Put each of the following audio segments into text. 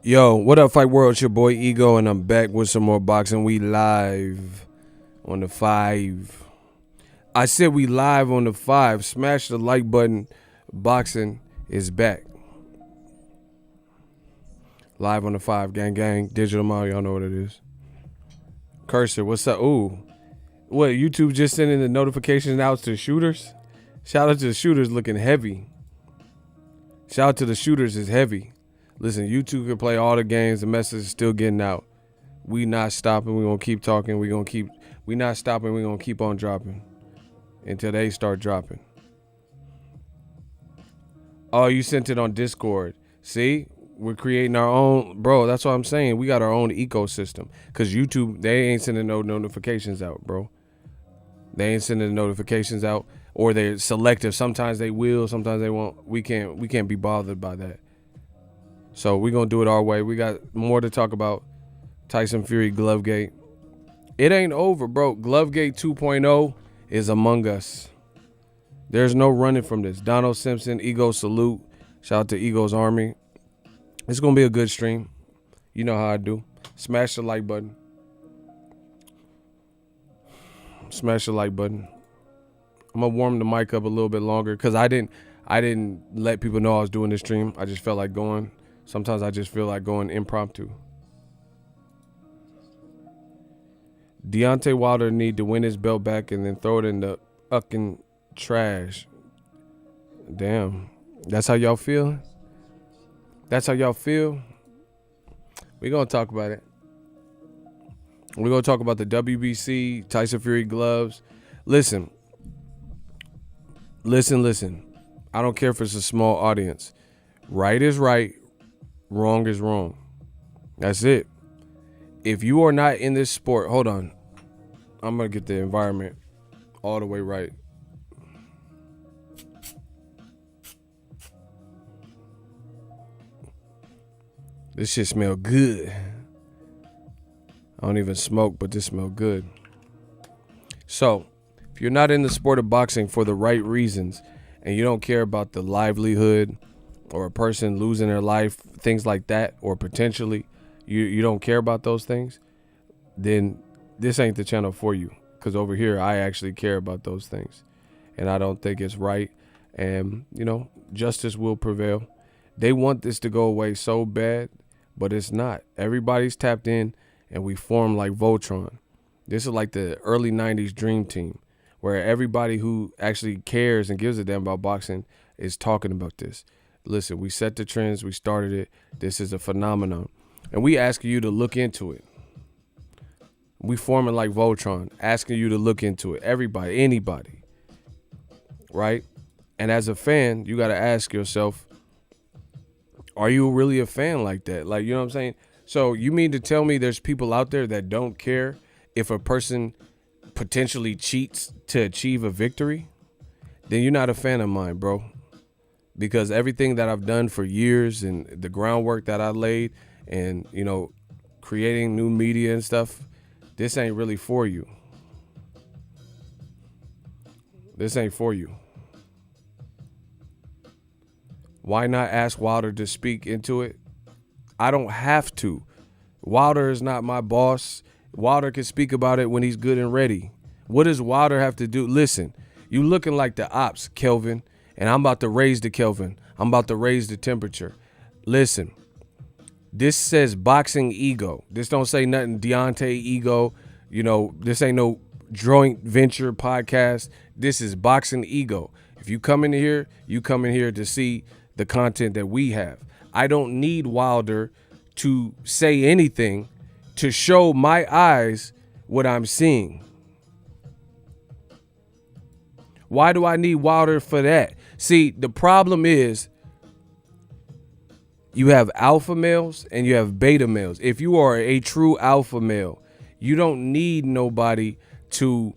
Yo, what up, Fight World? It's your boy Ego, and I'm back with some more boxing. We live on the 5. I said we live on the 5. Smash the like button. Boxing is back. Live on the 5. Gang, gang. Digital Mile, y'all know what it is. Cursor, what's up? Ooh. What, YouTube just sending the notifications out to shooters? Shout out to the shooters looking heavy. Shout out to the shooters is heavy. Listen, YouTube can play all the games. The message is still getting out. We not stopping. We gonna keep talking. We not stopping. We gonna keep on dropping until they start dropping. Oh, you sent it on Discord. See, we're creating our own, bro. That's what I'm saying. We got our own ecosystem. Cause YouTube, they ain't sending no notifications out, bro. They ain't sending the notifications out, or they're selective. Sometimes they will, sometimes they won't. We can't be bothered by that. So we're going to do it our way. We got more to talk about. Tyson Fury, Glovegate. It ain't over, bro. Glovegate 2.0 is among us. There's no running from this. Donald Simpson, Ego salute. Shout out to Ego's Army. It's going to be a good stream. You know how I do. Smash the like button. Smash the like button. I'm going to warm the mic up a little bit longer because I didn't let people know I was doing this stream. I just felt like going. Sometimes I just feel like going impromptu. Deontay Wilder need to win his belt back and then throw it in the fucking trash. Damn. That's how y'all feel? That's how y'all feel? We're going to talk about it. We're going to talk about the WBC, Tyson Fury gloves. Listen. I don't care if it's a small audience. Right is right. Wrong is wrong. That's it. If you are not in this sport, hold on. I'm going to get the environment all the way right. This shit smell good. I don't even smoke, but this smell good. So, if you're not in the sport of boxing for the right reasons and you don't care about the livelihood or a person losing their life, things like that, or potentially you don't care about those things, then this ain't the channel for you. Because over here, I actually care about those things. And I don't think it's right. And, justice will prevail. They want this to go away so bad, but it's not. Everybody's tapped in, and we form like Voltron. This is like the early 90s dream team, where everybody who actually cares and gives a damn about boxing is talking about this. Listen, we set the trends. We started it. This is a phenomenon. And we asking you to look into it. We forming like Voltron, asking you to look into it. Everybody, anybody. Right? And as a fan, you got to ask yourself, are you really a fan like that? Like, you know what I'm saying? So you mean to tell me there's people out there that don't care if a person potentially cheats to achieve a victory? Then you're not a fan of mine, bro. Because everything that I've done for years and the groundwork that I laid and, creating new media and stuff, this ain't really for you. This ain't for you. Why not ask Wilder to speak into it? I don't have to. Wilder is not my boss. Wilder can speak about it when he's good and ready. What does Wilder have to do? Listen, you looking like the ops, Kelvin. And I'm about to raise the Kelvin. I'm about to raise the temperature. Listen, this says Boxingego. This don't say nothing Deontay Ego. This ain't no joint venture podcast. This is Boxingego. If you come in here to see the content that we have. I don't need Wilder to say anything to show my eyes what I'm seeing. Why do I need Wilder for that? See, the problem is you have alpha males and you have beta males. If you are a true alpha male, you don't need nobody to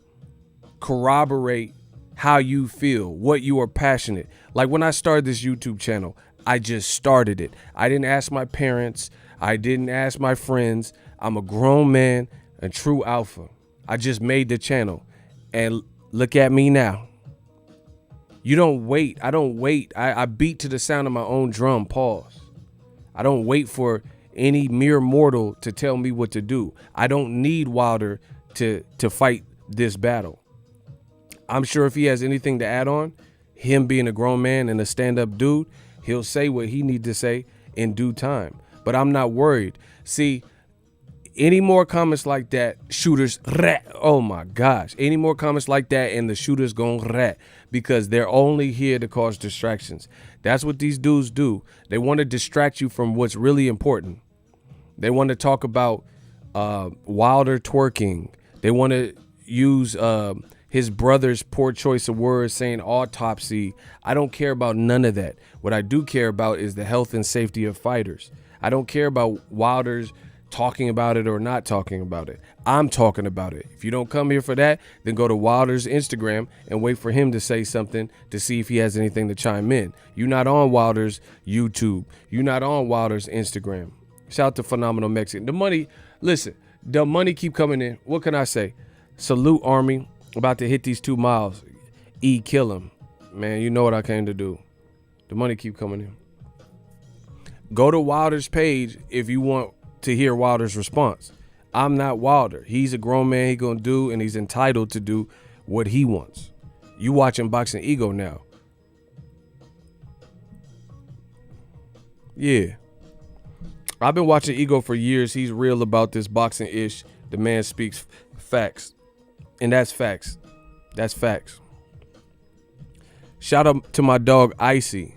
corroborate how you feel, what you are passionate. Like when I started this YouTube channel, I just started it. I didn't ask my parents. I didn't ask my friends. I'm a grown man, a true alpha. I just made the channel. And look at me now. You don't wait. I don't wait. I beat to the sound of my own drum. Pause. I don't wait for any mere mortal to tell me what to do. I don't need Wilder to fight this battle. I'm sure if he has anything to add on, him being a grown man and a stand-up dude, he'll say what he needs to say in due time. But I'm not worried. See, any more comments like that, shooters, rat. Oh my gosh. Any more comments like that and the shooters gon' rat, because they're only here to cause distractions. That's what these dudes do. They want to distract you from what's really important. They want to talk about Wilder twerking. They want to use his brother's poor choice of words, saying autopsy. I don't care about none of that. What I do care about is the health and safety of fighters. I don't care about Wilder's talking about it or not talking about it. I'm talking about it. If you don't come here for that, then go to Wilder's Instagram and wait for him to say something to see if he has anything to chime in. You're not on Wilder's YouTube. You're not on Wilder's Instagram. Shout out to Phenomenal Mexican. The money, listen, the money keep coming in. What can I say? Salute, Army. About to hit these 2 miles. Kill him. Man, you know what I came to do. The money keep coming in. Go to Wilder's page if you want to hear Wilder's response. I'm not Wilder. He's a grown man. He gonna do, and he's entitled to do what he wants. You watching Boxingego now. Yeah. I've been watching Ego for years. He's real about this boxing-ish. The man speaks facts. And that's facts. That's facts. Shout out to my dog, Icy.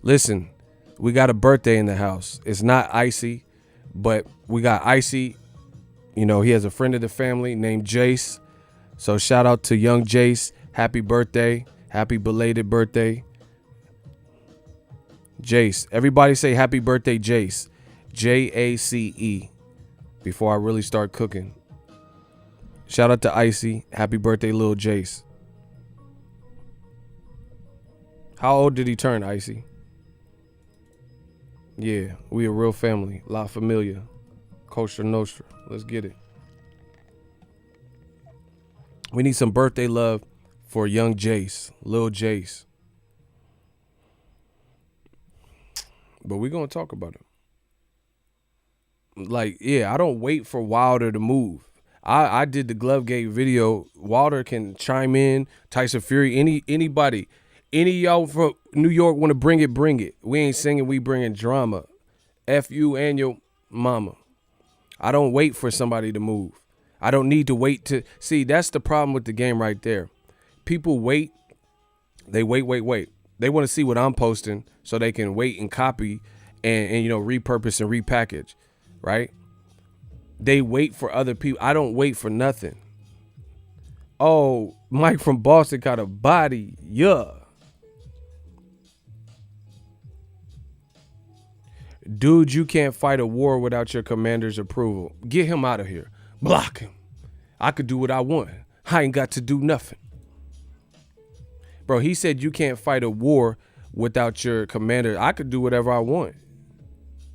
Listen, we got a birthday in the house. It's not Icy, but we got Icy. You know, he has a friend of the family named Jace. So shout out to young Jace. Happy birthday. Happy belated birthday. Jace. Everybody say happy birthday, Jace. Jace. Before I really start cooking. Shout out to Icy. Happy birthday, little Jace. How old did he turn, Icy? Yeah, we a real family. La Familia. Kosher Nostra. Let's get it. We need some birthday love for young Jace. Lil Jace. But we're going to talk about him. Like, yeah, I don't wait for Wilder to move. I did the Glovegate video. Wilder can chime in. Tyson Fury, anybody. Any of y'all from New York want to bring it, bring it. We ain't singing, we bringing drama. F you and your mama. I don't wait for somebody to move. I don't need to wait to. See, that's the problem with the game right there. People wait. They wait. They want to see what I'm posting so they can wait and copy and you know, repurpose and repackage, right? They wait for other people. I don't wait for nothing. Oh, Mike from Boston got a body. Yeah. Dude, you can't fight a war without your commander's approval. Get him out of here. Block him. I could do what I want. I ain't got to do nothing. Bro, he said you can't fight a war without your commander. I could do whatever I want.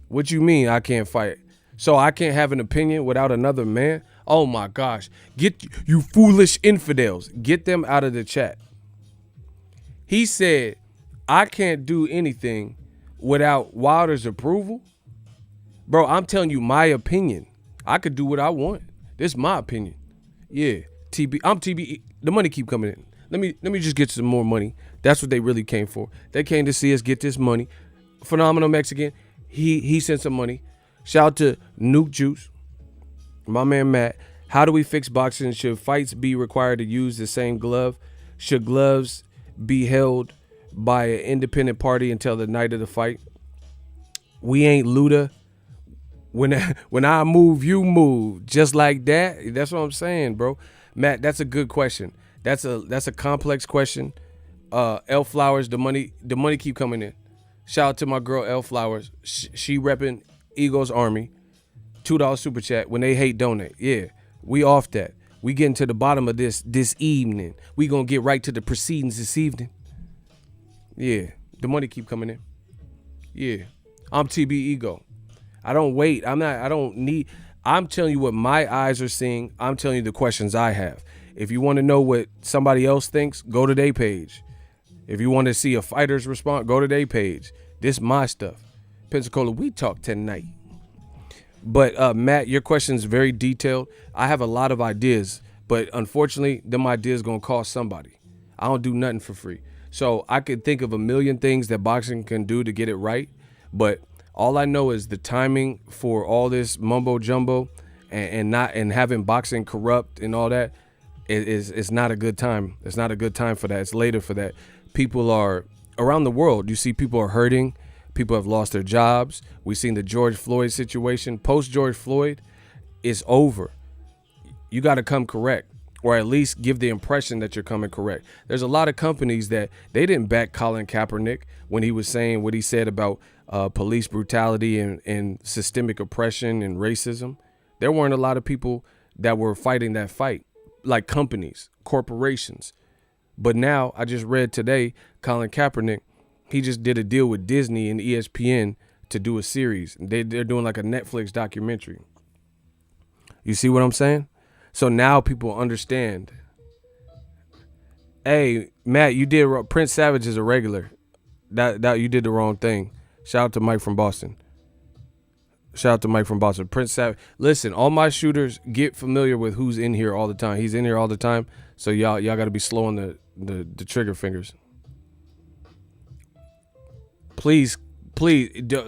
What you mean I can't fight? So I can't have an opinion without another man? Oh my gosh. Get you foolish infidels. Get them out of the chat. He said, I can't do anything without Wilder's approval. Bro, I'm telling you my opinion. I could do what I want. This is my opinion. Yeah. I'm TB. The money keep coming in. Let me just get some more money. That's what they really came for. They came to see us get this money. Phenomenal Mexican. He sent some money. Shout out to Nuke Juice, my man Matt. How do we fix boxing? Should fights be required to use the same glove? Should gloves be held by an independent party until the night of the fight? We ain't Luda. When I move, you move. Just like that. That's what I'm saying, bro. Matt, that's a good question. That's a complex question. L Flowers, the money keep coming in. Shout out to my girl L Flowers. She repping Eagles Army. $2 super chat. When they hate, donate. Yeah, we off that. We getting to the bottom of this evening. We gonna get right to the proceedings this evening. Yeah, the money keep coming in. Yeah, I'm TB Ego. I don't wait. I don't need. I'm telling you what my eyes are seeing. I'm telling you the questions I have. If you want to know what somebody else thinks, go to their page. If you want to see a fighter's response, go to their page. This my stuff. Pensacola, we talk tonight. But Matt, your question is very detailed. I have a lot of ideas, but unfortunately, them ideas gonna cost somebody. I don't do nothing for free. So I could think of a million things that boxing can do to get it right, but all I know is the timing for all this mumbo jumbo and having boxing corrupt and all that is not a good time. It's not a good time for that. It's later for that. People are around the world. You see people are hurting. People have lost their jobs. We've seen the George Floyd situation. Post George Floyd, it's over. You got to come correct, or at least give the impression that you're coming correct. There's a lot of companies that they didn't back Colin Kaepernick when he was saying what he said about police brutality and systemic oppression and racism. There weren't a lot of people that were fighting that fight, like companies, corporations. But now I just read today, Colin Kaepernick, he just did a deal with Disney and ESPN to do a series. They're doing like a Netflix documentary. You see what I'm saying? So now people understand. Hey, Matt, you did Prince Savage is a regular. That you did the wrong thing. Shout out to Mike from Boston. Prince Savage. Listen, all my shooters, get familiar with who's in here all the time. He's in here all the time. So y'all got to be slow on the trigger fingers. Please,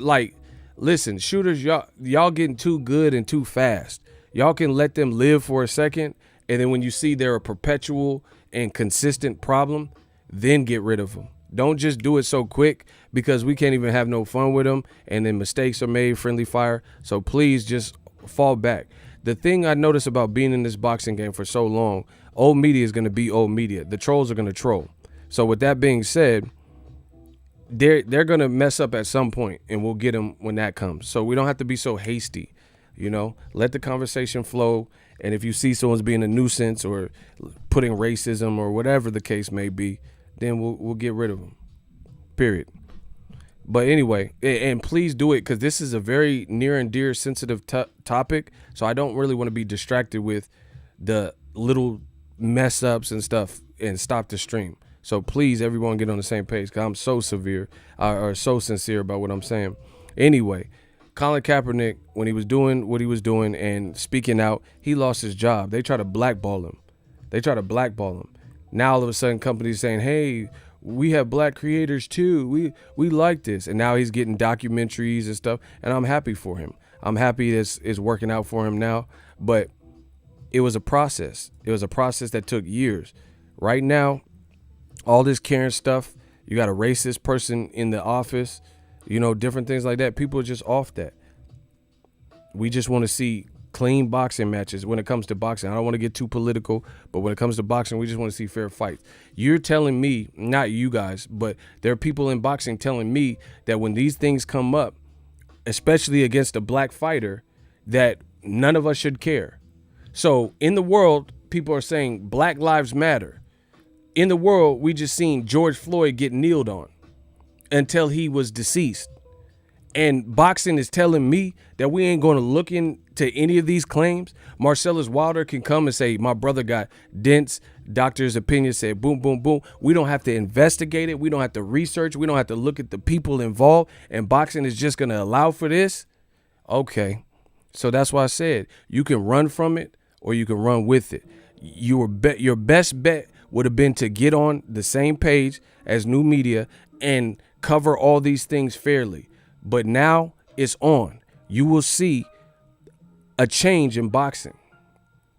like, listen, shooters, y'all getting too good and too fast. Y'all can let them live for a second, and then when you see they're a perpetual and consistent problem, then get rid of them. Don't just do it so quick, because we can't even have no fun with them, and then mistakes are made, friendly fire. So please just fall back. The thing I noticed about being in this boxing game for so long, old media is going to be old media. The trolls are going to troll. So with that being said, they're going to mess up at some point, and we'll get them when that comes. So we don't have to be so hasty, let the conversation flow. And if you see someone's being a nuisance or putting racism or whatever the case may be, then we'll get rid of them, period. But anyway, and please do it, because this is a very near and dear sensitive topic. So I don't really want to be distracted with the little mess ups and stuff and stop the stream. So please, everyone, get on the same page, because I'm so severe or so sincere about what I'm saying. Anyway, Colin Kaepernick, when he was doing what he was doing and speaking out, he lost his job. They try to blackball him. Now all of a sudden companies saying, hey, we have black creators too. We like this. And now he's getting documentaries and stuff. And I'm happy for him. I'm happy this is working out for him now. But it was a process. It was a process that took years. Right now, all this Karen stuff, you got a racist person in the office, different things like that. People are just off that. We just want to see clean boxing matches when it comes to boxing. I don't want to get too political, but when it comes to boxing, we just want to see fair fights. You're telling me, not you guys, but there are people in boxing telling me that when these things come up, especially against a black fighter, that none of us should care. So in the world, people are saying Black Lives Matter. In the world, we just seen George Floyd get kneeled on until he was deceased. And boxing is telling me that we ain't going to look into any of these claims. Marcellus Wilder can come and say, my brother got dents. Doctor's opinion said, boom, boom, boom. We don't have to investigate it. We don't have to research. We don't have to look at the people involved. And boxing is just going to allow for this. Okay. So that's why I said you can run from it or you can run with it. Your best bet would have been to get on the same page as new media and cover all these things fairly. But now it's on. You will see a change in boxing.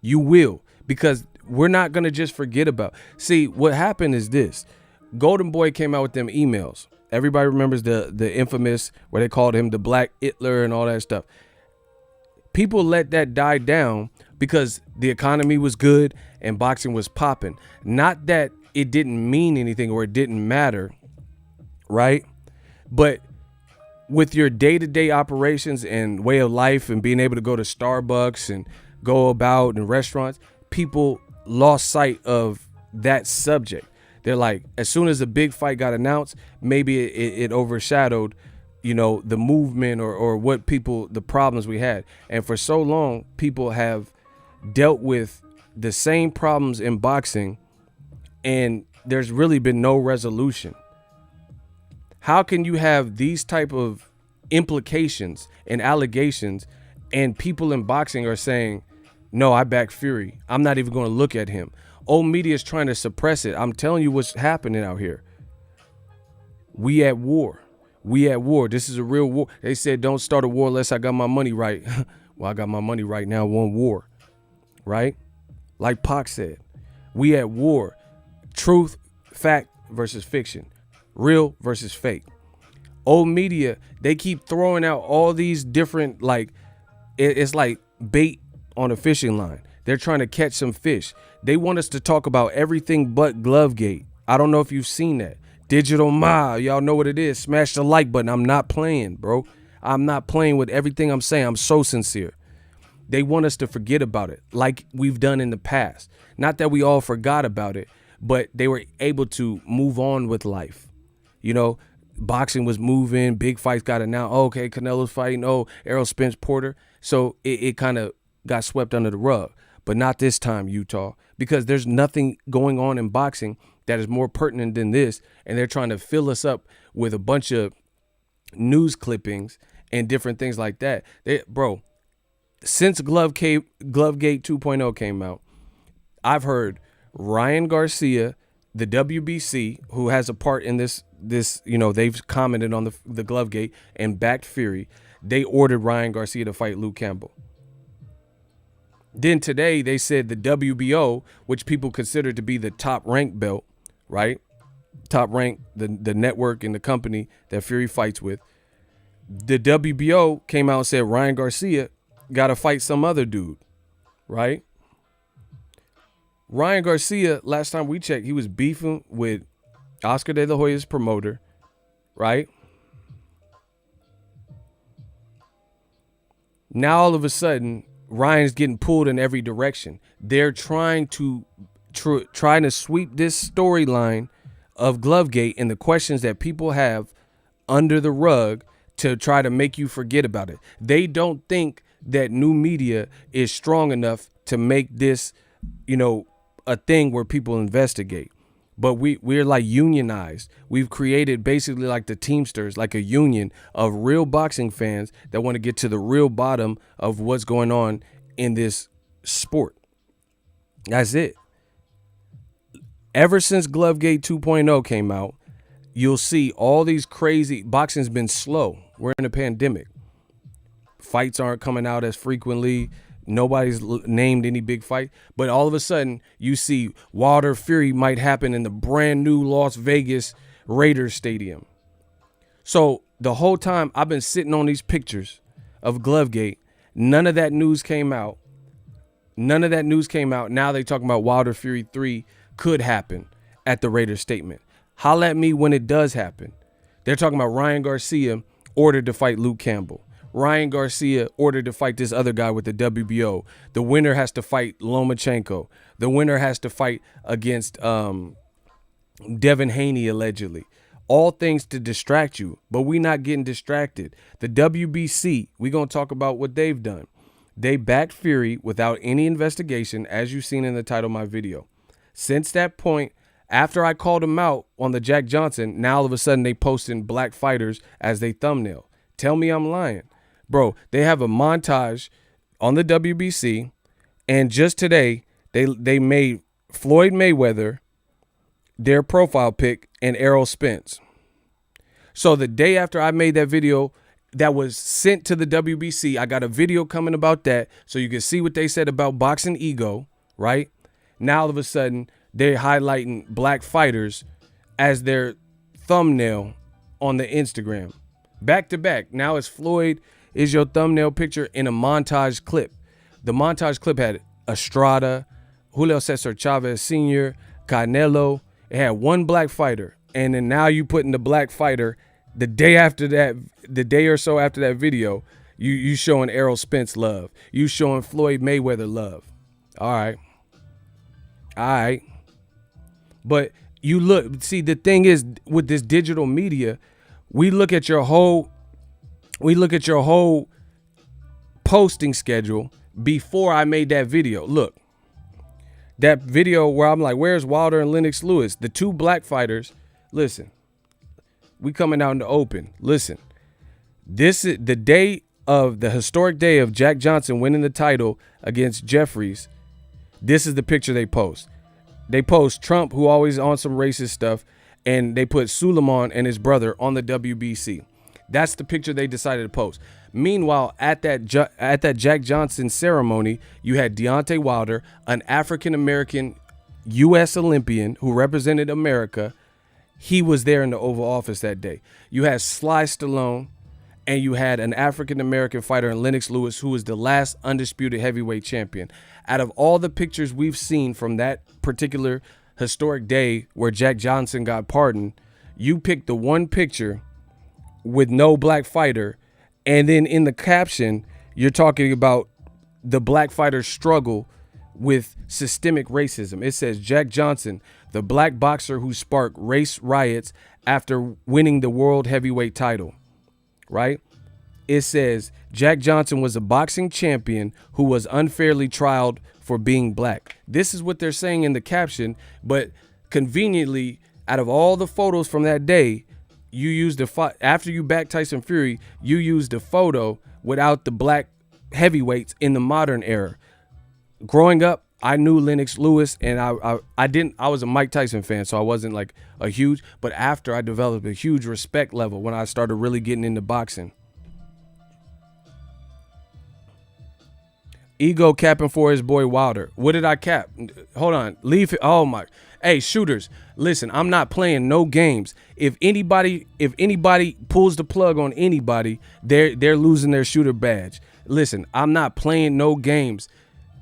You will, because we're not going to just forget about. See, what happened is this. Golden Boy came out with them emails. Everybody remembers the infamous where they called him the Black Hitler and all that stuff. People let that die down because the economy was good and boxing was popping. Not that it didn't mean anything or it didn't matter, right? But with your day-to-day operations and way of life and being able to go to Starbucks and go about in restaurants, people lost sight of that subject. They're like, as soon as a big fight got announced, maybe it overshadowed, the movement or what the problems we had. And for so long, people have dealt with the same problems in boxing, and there's really been no resolution. How can you have these type of implications and allegations And people in boxing are saying, no, I back Fury. I'm not even going to look at him. Old media is trying to suppress it. I'm telling you what's happening out here. We at war. We at war. This is a real war. They said don't start a war unless I got my money right. Well, I got my money right now. One war. Right? Like Pac said. We at war. Truth, fact versus fiction. Real versus fake. Old media, they keep throwing out all these different, like, it's like bait on a fishing line. They're trying to catch some fish. They want us to talk about everything but Glovegate. I don't know if you've seen that. Digital Ma, y'all know what it is. Smash the like button. I'm not playing, bro. I'm not playing with everything I'm saying. I'm so sincere. They want us to forget about it like we've done in the past. Not that we all forgot about it, but they were able to move on with life. You know, boxing was moving. Big fights got announced. Oh, okay, Canelo's fighting. Oh, Errol Spence Porter. So it kind of got swept under the rug. But not this time, Utah, because there's nothing going on in boxing that is more pertinent than this. And they're trying to fill us up with a bunch of news clippings and different things like that. Bro, since Glovegate 2.0 came out, I've heard Ryan Garcia, the WBC, who has a part in this, you know, they've commented on the Glovegate and backed Fury. They ordered Ryan Garcia to fight Luke Campbell. Then today they said the WBO, which people consider to be the top ranked belt, right? Top rank, the network and the company that Fury fights with. The WBO came out and said Ryan Garcia got to fight some other dude, right? Ryan Garcia, last time we checked, he was beefing with Oscar De La Hoya's promoter, right? Now all of a sudden, Ryan's getting pulled in every direction. They're trying to sweep this storyline of Glovegate and the questions that people have under the rug to try to make you forget about it. They don't think that new media is strong enough to make this, you know, a thing where people investigate. But we're like unionized. We've created basically like the Teamsters, like a union of real boxing fans that want to get to the real bottom of what's going on in this sport. That's it. Ever since Glovegate 2.0 came out, you'll see all these crazy, boxing's been slow. We're in a pandemic. Fights aren't coming out as frequently. Nobody's named any big fight, but all of a sudden you see Wilder Fury might happen in the brand new Las Vegas Raiders stadium. So the whole time I've been sitting on these pictures of Glovegate, none of that news came out. None of that news came out. Now they talking about Wilder Fury 3 could happen at the Raiders statement. Holla at me when it does happen. They're talking about Ryan Garcia ordered to fight Luke Campbell. Ryan Garcia ordered to fight this other guy with the WBO. The winner has to fight Lomachenko. The winner has to fight against Devin Haney, allegedly. All things to distract you, but we not getting distracted. The WBC, we're going to talk about what they've done. They backed Fury without any investigation, as you've seen in the title of my video. Since that point, after I called them out on the Jack Johnson, now all of a sudden they posting black fighters as they thumbnail. Tell me I'm lying. Bro, they have a montage on the WBC, and just today they made Floyd Mayweather their profile pic and Errol Spence. So the day after I made that video that was sent to the WBC, I got a video coming about that so you can see what they said about Boxingego, right? Now all of a sudden they're highlighting black fighters as their thumbnail on the Instagram. Back to back. Now it's Floyd is your thumbnail picture in a montage clip. The montage clip had Estrada, Julio Cesar Chavez Sr., Canelo. It had one black fighter. And then now you put in the black fighter the day after that, the day or so after that video, you showing Errol Spence love. You showing Floyd Mayweather love. All right. But you look, see, the thing is with this digital media, we look at your whole posting schedule before I made that video. Look, that video where I'm like, where's Wilder and Lennox Lewis? The two black fighters. Listen, we coming out in the open. Listen, this is the day of the historic day of Jack Johnson winning the title against Jeffries, this is the picture they post. They post Trump, who always on some racist stuff, and they put Suleiman and his brother on the WBC. That's the picture they decided to post. Meanwhile, at that Jack Johnson ceremony, you had Deontay Wilder, an African-American U.S. Olympian who represented America. He was there in the Oval Office that day. You had Sly Stallone, and you had an African-American fighter in Lennox Lewis, who was the last undisputed heavyweight champion. Out of all the pictures we've seen from that particular historic day where Jack Johnson got pardoned, you picked the one picture with no black fighter, and then in the caption, you're talking about the black fighter's struggle with systemic racism. It says, Jack Johnson, the black boxer who sparked race riots after winning the world heavyweight title. Right? It says Jack Johnson was a boxing champion who was unfairly trialed for being black. This is what they're saying in the caption, but conveniently, out of all the photos from that day, you used after you backed Tyson Fury, you used a photo without the black heavyweights in the modern era. Growing up, I knew Lennox Lewis, and I was a Mike Tyson fan, so I wasn't like a huge, but after I developed a huge respect level when I started really getting into boxing. Ego capping for his boy Wilder. What did I cap? Hold on. Leave it. Oh my. Hey, shooters, listen, I'm not playing no games. If anybody pulls the plug on anybody, they're losing their shooter badge. Listen, I'm not playing no games.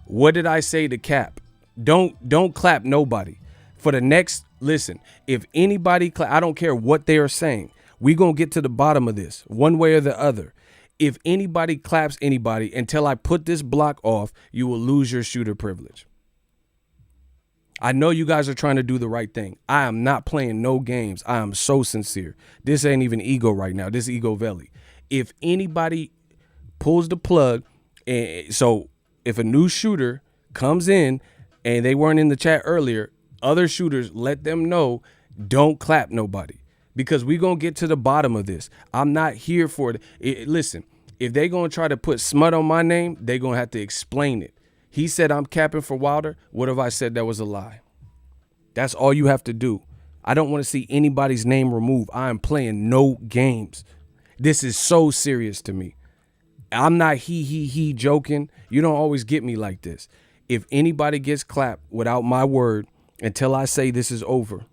What did I say to Cap? Don't clap nobody. For the next, listen, if anybody I don't care what they are saying. We going to get to the bottom of this one way or the other. If anybody claps anybody until I put this block off, you will lose your shooter privilege. I know you guys are trying to do the right thing. I am not playing no games. I am so sincere. This ain't even ego right now. This is ego belly. If anybody pulls the plug, and so if a new shooter comes in and they weren't in the chat earlier, other shooters, let them know, don't clap nobody, because we're going to get to the bottom of this. I'm not here for it. Listen, if they going to try to put smut on my name, they going to have to explain it. He said I'm capping for Wilder. What if I said that was a lie? That's all you have to do. I don't want to see anybody's name removed. I am playing no games. This is so serious to me. I'm not he joking. You don't always get me like this. If anybody gets clapped without my word until I say this is over,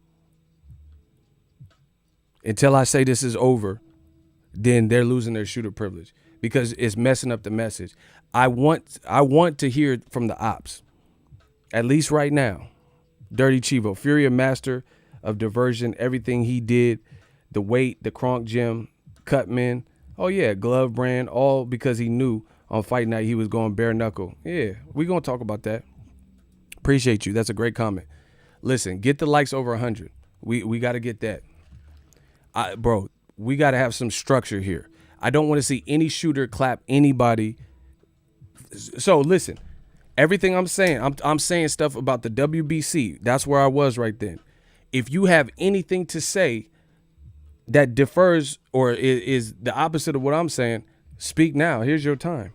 then they're losing their shooter privilege because it's messing up the message. I want to hear from the ops, at least right now. Dirty Chivo, Fury, a master of diversion, everything he did, the weight, the Kronk gym, Cutman, oh yeah, glove brand, all because he knew on fight night he was going bare-knuckle. Yeah, we're going to talk about that. Appreciate you. That's a great comment. Listen, get the likes over 100. We got to get that. Bro, we got to have some structure here. I don't want to see any shooter clap anybody. So listen, everything I'm saying, I'm saying stuff about the WBC. That's where I was right then. If you have anything to say that differs or is the opposite of what I'm saying, speak now. Here's your time.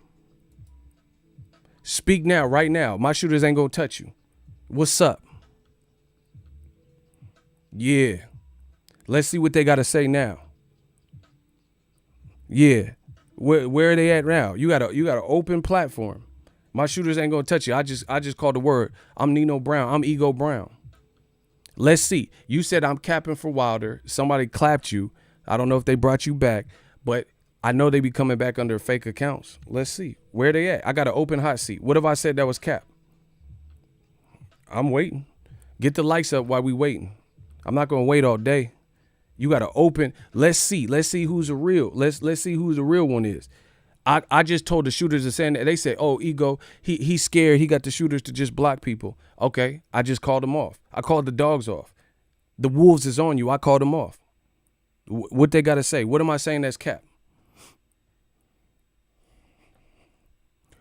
Speak now, right now. My shooters ain't gonna touch you. What's up? Yeah. Let's see what they got to say now. Yeah. Where are they at now? You got an open platform. My shooters ain't gonna touch you. I just called the word. I'm Nino Brown. I'm Ego Brown. Let's see. You said I'm capping for Wilder. Somebody clapped you. I don't know if they brought you back, but I know they be coming back under fake accounts. Let's see. Where they at? I got an open hot seat. What if I said that was cap? I'm waiting. Get the lights up while we waiting. I'm not gonna wait all day. You got to open. Let's see. Let's see who's a real. Let's see who the real one is. I just told the shooters to send that. They said, oh, Ego, he's scared. He got the shooters to just block people. Okay, I just called them off. I called the dogs off. The wolves is on you. I called them off. What they got to say? What am I saying that's cap?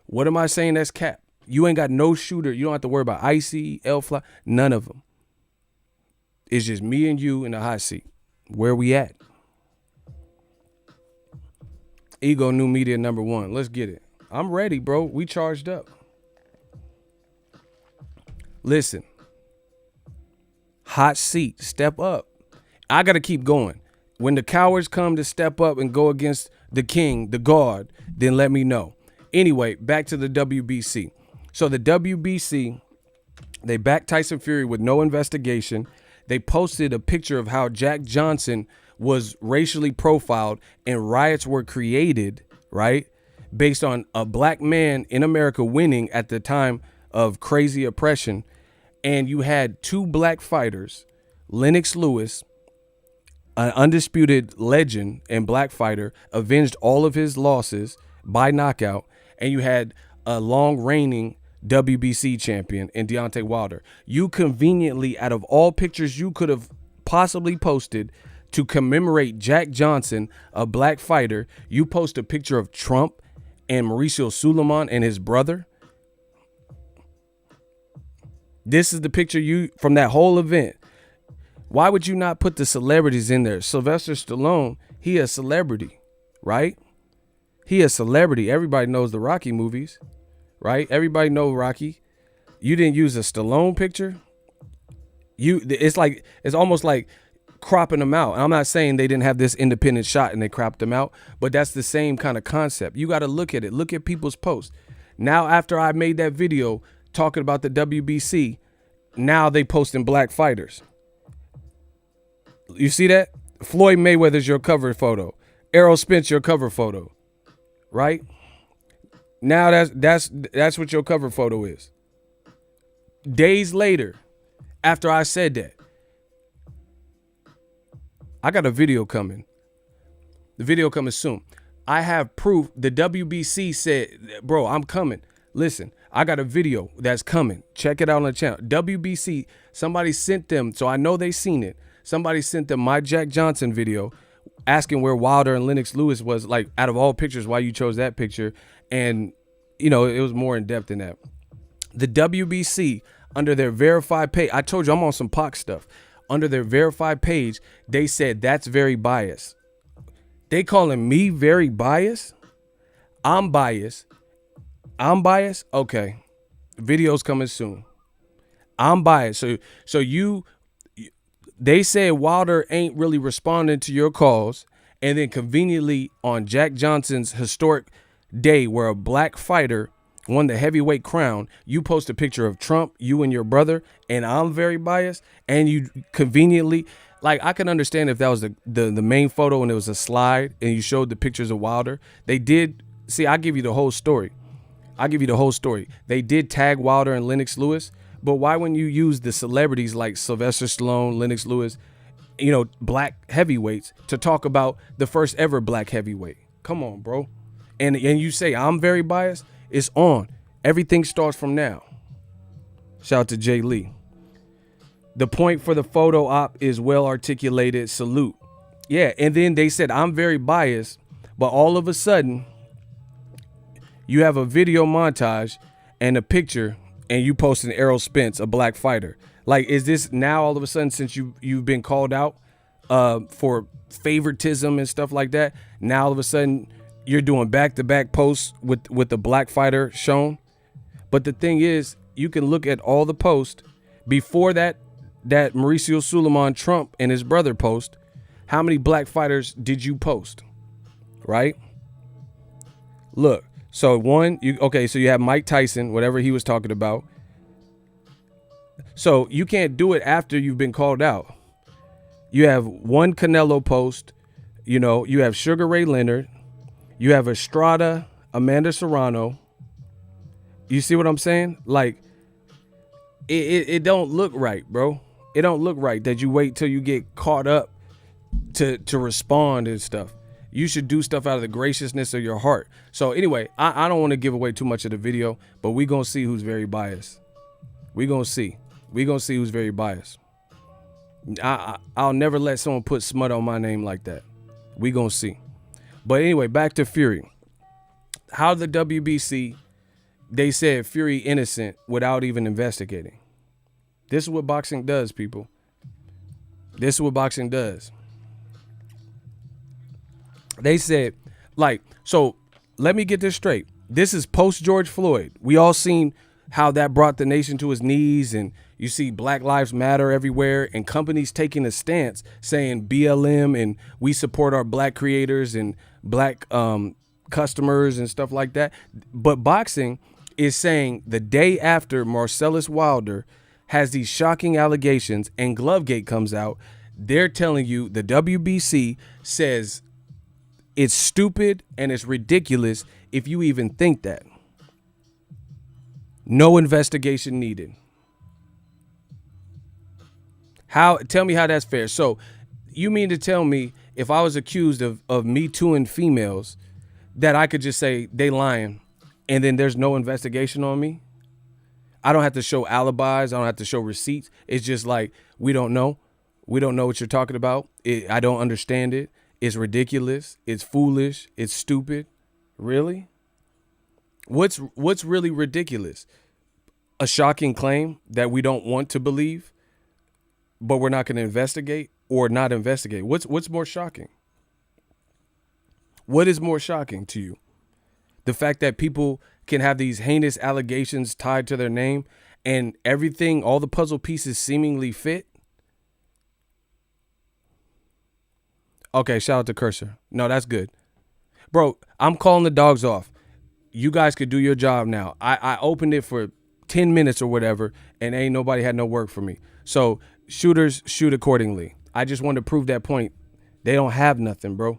What am I saying that's cap? You ain't got no shooter. You don't have to worry about Icy, L-Fly, none of them. It's just me and you in the hot seat. Where we at? Ego New Media #1. Let's get it. I'm ready, bro. We charged up. Listen. Hot seat. Step up. I got to keep going. When the cowards come to step up and go against the king, the god, then let me know. Anyway, back to the WBC. So the WBC, they backed Tyson Fury with no investigation. They posted a picture of how Jack Johnson was racially profiled and riots were created, right, based on a black man in America winning at the time of crazy oppression. And you had 2 black fighters, Lennox Lewis, an undisputed legend and black fighter, avenged all of his losses by knockout. And you had a long reigning WBC champion in Deontay Wilder. You conveniently, out of all pictures you could have possibly posted to commemorate Jack Johnson, a black fighter, you post a picture of Trump and Mauricio Suleiman and his brother. This is the picture you from that whole event. Why would you not put the celebrities in there? Sylvester Stallone, he a celebrity, right? He a celebrity. Everybody knows the Rocky movies, right? Everybody knows Rocky. You didn't use a Stallone picture. It's almost like cropping them out. I'm not saying they didn't have this independent shot and they cropped them out, but that's the same kind of concept. You got to look at it. Look at people's posts. Now, after I made that video talking about the WBC, now they posting black fighters. You see that? Floyd Mayweather's your cover photo. Errol Spence your cover photo. Right? Now that's what your cover photo is. Days later, after I said that, I got a video coming. The video coming soon. I have proof. The WBC said, bro, I'm coming. Listen, I got a video that's coming. Check it out on the channel. WBC, somebody sent them, so I know they seen it. Somebody sent them my Jack Johnson video asking where Wilder and Lennox Lewis was, like, out of all pictures, why you chose that picture. And, you know, it was more in depth than that. The WBC, under their verified page, I told you I'm on some Pac stuff. Under their verified page, they said that's very biased. They calling me very biased? I'm biased. I'm biased? Okay. Video's coming soon. I'm biased. So they said Wilder ain't really responding to your calls, and then conveniently on Jack Johnson's historic day where a black fighter won the heavyweight crown, you post a picture of Trump, you and your brother, and I'm very biased, and you conveniently, like, I can understand if that was the main photo and it was a slide and you showed the pictures of Wilder. They did, see, I give you the whole story. They did tag Wilder and Lennox Lewis, but why wouldn't you use the celebrities like Sylvester Stallone, Lennox Lewis, you know, black heavyweights to talk about the first ever black heavyweight? Come on, bro. And you say I'm very biased? It's on. Everything starts from now. Shout out to Jay Lee. The point for the photo op is well articulated. Salute. Yeah, and then they said I'm very biased, but all of a sudden you have a video montage and a picture and you post an Errol Spence, a black fighter. Like, is this now all of a sudden, since you've been called out for favoritism and stuff like that, now all of a sudden you're doing back-to-back posts with the black fighter shown? But the thing is, you can look at all the posts before that Mauricio Suleiman Trump and his brother post. How many black fighters did you post? Right? Look, so so you have Mike Tyson, whatever he was talking about. So you can't do it after you've been called out. You have one Canelo post, you know, you have Sugar Ray Leonard, you have Estrada, Amanda Serrano. You see what I'm saying? Like, it don't look right, bro. It don't look right that you wait till you get caught up to respond and stuff. You should do stuff out of the graciousness of your heart. So anyway, I don't want to give away too much of the video, but we gonna see who's very biased. We gonna see who's very biased. I'll never let someone put smut on my name like that. We gonna see. But anyway, back to Fury. How the WBC, they said Fury innocent without even investigating. This is what boxing does, people. This is what boxing does. They said Like, so let me get this straight. This is post George Floyd. We all seen how that brought the nation to its knees, and you see Black Lives Matter everywhere, and companies taking a stance saying BLM and we support our black creators and black customers and stuff like that. But boxing is saying the day after Marcellus Wilder has these shocking allegations and Glovegate comes out, they're telling you the WBC says it's stupid and it's ridiculous if you even think that. No investigation needed. Tell me how that's fair. So you mean to tell me if I was accused of Me Tooing females that I could just say they lying and then there's no investigation on me? I don't have to show alibis. I don't have to show receipts. It's just like, we don't know. We don't know what you're talking about. I don't understand it. It's ridiculous. It's foolish. It's stupid. Really? What's really ridiculous? A shocking claim that we don't want to believe, but we're not going to investigate or not investigate. What's more shocking? What is more shocking to you? The fact that people can have these heinous allegations tied to their name and everything, all the puzzle pieces seemingly fit? Okay, shout out to Cursor. No, that's good. Bro, I'm calling the dogs off. You guys could do your job now. I opened it for 10 minutes or whatever, and ain't nobody had no work for me. So shooters shoot accordingly. I just wanted to prove that point. They don't have nothing, bro.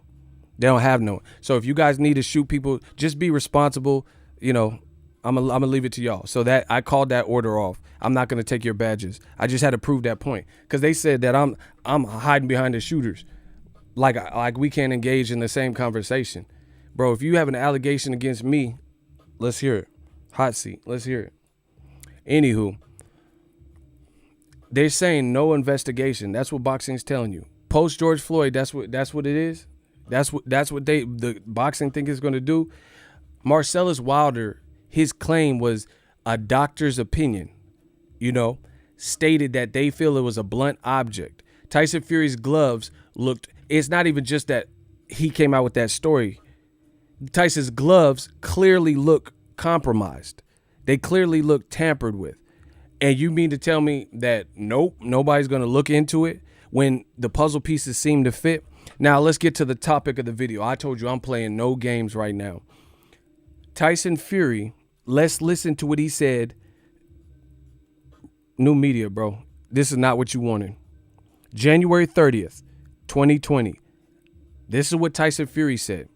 They don't have no. So if you guys need to shoot people, just be responsible. You know, I'm gonna leave it to y'all. So that I called that order off. I'm not gonna take your badges. I just had to prove that point because they said that I'm hiding behind the shooters, like we can't engage in the same conversation, bro. If you have an allegation against me, let's hear it. Hot seat. Let's hear it. Anywho, they're saying no investigation. That's what boxing's telling you. Post George Floyd, that's what it is. That's what the boxing think is going to do. Marcellus Wilder, his claim was a doctor's opinion, stated that they feel it was a blunt object. Tyson Fury's gloves looked, it's not even just that he came out with that story. Tyson's gloves clearly look compromised. They clearly look tampered with. And you mean to tell me that nope, nobody's going to look into it when the puzzle pieces seem to fit? Now, let's get to the topic of the video. I told you I'm playing no games right now. Tyson Fury, let's listen to what he said. New media, bro. This is not what you wanted. January 30th, 2020. This is what Tyson Fury said.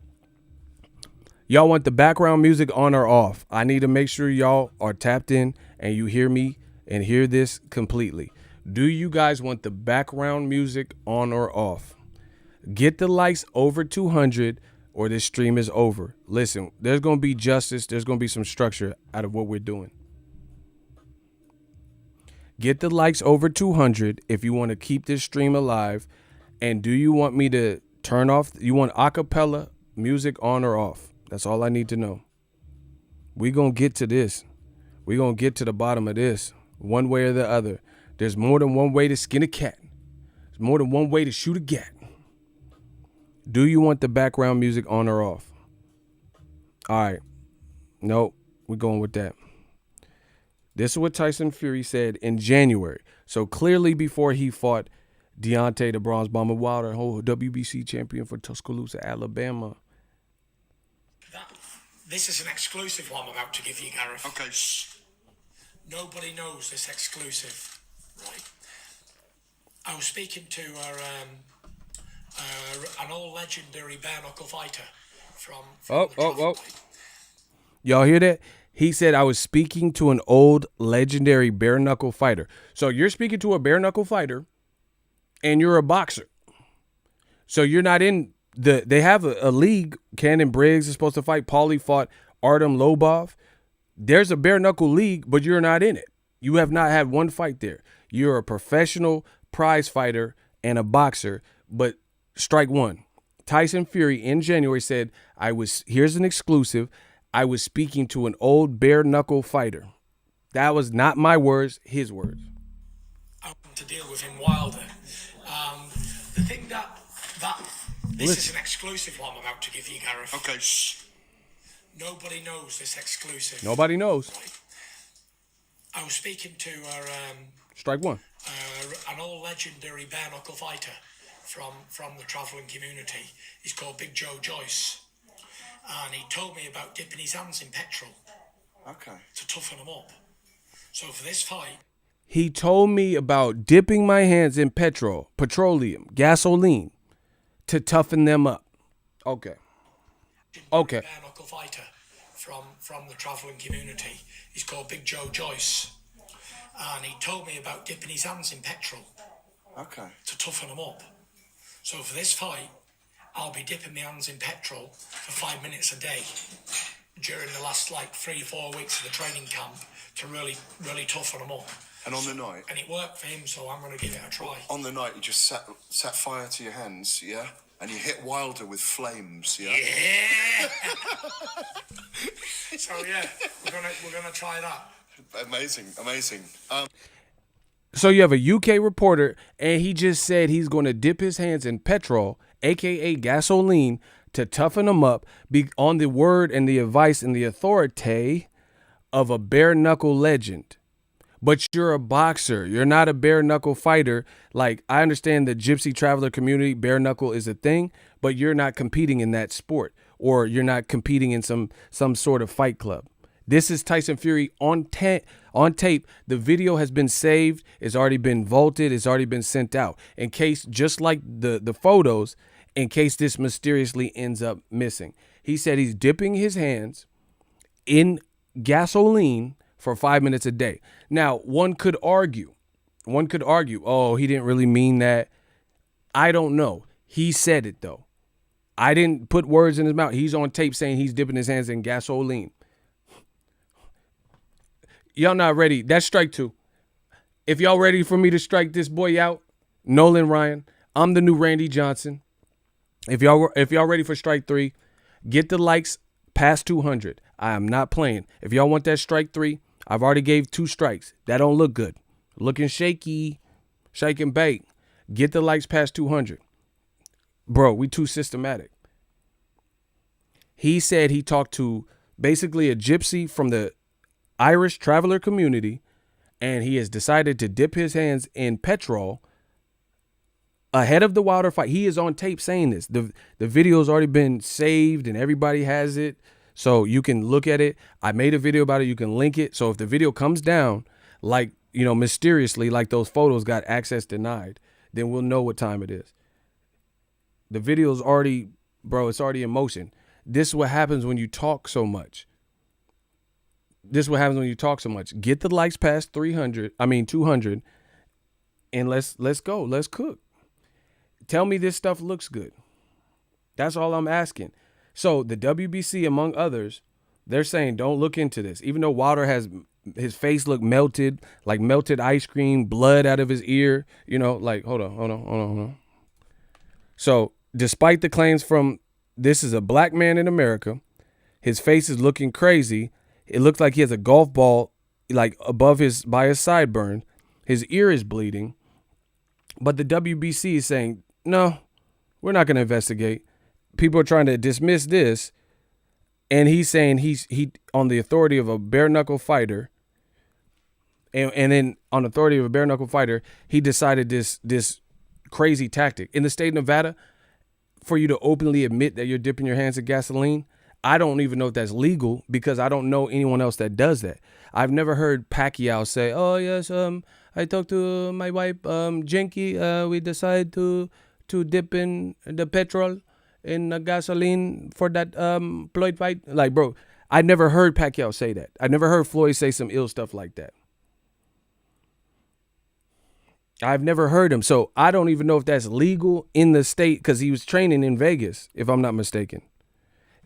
Y'all want the background music on or off? I need to make sure y'all are tapped in and you hear me and hear this completely. Do you guys want the background music on or off? Get the likes over 200 or this stream is over. Listen, there's going to be justice. There's going to be some structure out of what we're doing. Get the likes over 200 if you want to keep this stream alive. And do you want me to turn off? You want acapella music on or off? That's all I need to know. We're going to get to this. We're going to get to the bottom of this one way or the other. There's more than one way to skin a cat. There's more than one way to shoot a gat. Do you want the background music on or off? All right. Nope. We're going with that. This is what Tyson Fury said in January. So clearly before he fought Deontay the Bronze Bomber Wilder, WBC champion for Tuscaloosa, Alabama. This is an exclusive one I'm about to give you, Gareth. Okay, shh. Nobody knows this exclusive, right? I was speaking to an old legendary bare-knuckle fighter from Oh. Y'all hear that? He said, I was speaking to an old legendary bare-knuckle fighter. So you're speaking to a bare-knuckle fighter and you're a boxer. So you're not in they have a league. Cannon Briggs is supposed to fight. Paulie fought Artem Lobov. There's a bare-knuckle league, but you're not in it. You have not had one fight there. You're a professional prize fighter and a boxer, but strike one. Tyson Fury in January said, here's an exclusive. I was speaking to an old bare-knuckle fighter. That was not my words, his words. To deal with him Wilder. The thing that This is an exclusive one I'm about to give you, Gareth. Okay, shh. Nobody knows this exclusive. Nobody knows. Right. I was speaking to Strike one. an old legendary bare-knuckle fighter from the travelling community. He's called Big Joe Joyce. And he told me about dipping his hands in petrol. Okay. To toughen them up. So for this fight... He told me about dipping my hands in petroleum, gasoline, to toughen them up. Okay. Okay. Bare-knuckle fighter from the travelling community. He's called Big Joe Joyce. And he told me about dipping his hands in petrol. Okay. To toughen them up. So for this fight, I'll be dipping my hands in petrol for 5 minutes a day during the last 3-4 weeks of the training camp to really toughen them up. And on the night? And it worked for him, so I'm going to give it a try. On the night, you just set fire to your hands, yeah? And you hit Wilder with flames, yeah? Yeah! So yeah, we're gonna try that. Amazing. So you have a UK reporter, and he just said he's going to dip his hands in petrol, aka gasoline, to toughen them up, on the word and the advice and the authority of a bare-knuckle legend. But you're a boxer. You're not a bare-knuckle fighter. Like, I understand the gypsy traveler community, bare-knuckle is a thing, but you're not competing in that sport, or you're not competing in some sort of fight club. This is Tyson Fury on tape. The video has been saved. It's already been vaulted. It's already been sent out. In case, just like the photos, in case this mysteriously ends up missing. He said he's dipping his hands in gasoline for 5 minutes a day. Now, one could argue, oh, he didn't really mean that. I don't know. He said it, though. I didn't put words in his mouth. He's on tape saying he's dipping his hands in gasoline. Y'all not ready. That's strike two. If y'all ready for me to strike this boy out, Nolan Ryan, I'm the new Randy Johnson. If y'all ready for strike three, get the likes past 200. I am not playing. If y'all want that strike three, I've already gave 2 strikes. That don't look good. Looking shaky, shake and bake. Get the likes past 200. Bro, we too systematic. He said he talked to basically a gypsy from the Irish traveler community, and he has decided to dip his hands in petrol ahead of the Wilder fight. He is on tape saying this. The video's already been saved and everybody has it. So you can look at it. I made a video about it. You can link it. So if the video comes down, like, mysteriously, like those photos got access denied, then we'll know what time it is. The video's already, bro, it's already in motion. This is what happens when you talk so much. Get the likes past 200, and let's go. Let's cook. Tell me this stuff looks good. That's all I'm asking. So the WBC, among others, they're saying don't look into this. Even though Wilder has his face look melted, like melted ice cream, blood out of his ear, hold on. So despite the claims from this is a black man in America, his face is looking crazy. It looks like he has a golf ball like by his sideburn. His ear is bleeding. But the WBC is saying, no, we're not going to investigate. People are trying to dismiss this. And he's saying he on the authority of a bare-knuckle fighter. And then on authority of a bare-knuckle fighter, he decided this crazy tactic. In the state of Nevada, for you to openly admit that you're dipping your hands in gasoline, I don't even know if that's legal because I don't know anyone else that does that. I've never heard Pacquiao say, oh, yes, I talked to my wife, Jenky. We decided to dip in the petrol in the gasoline for that Floyd fight. Like, bro, I never heard Pacquiao say that. I never heard Floyd say some ill stuff like that. I've never heard him. So I don't even know if that's legal in the state because he was training in Vegas, if I'm not mistaken.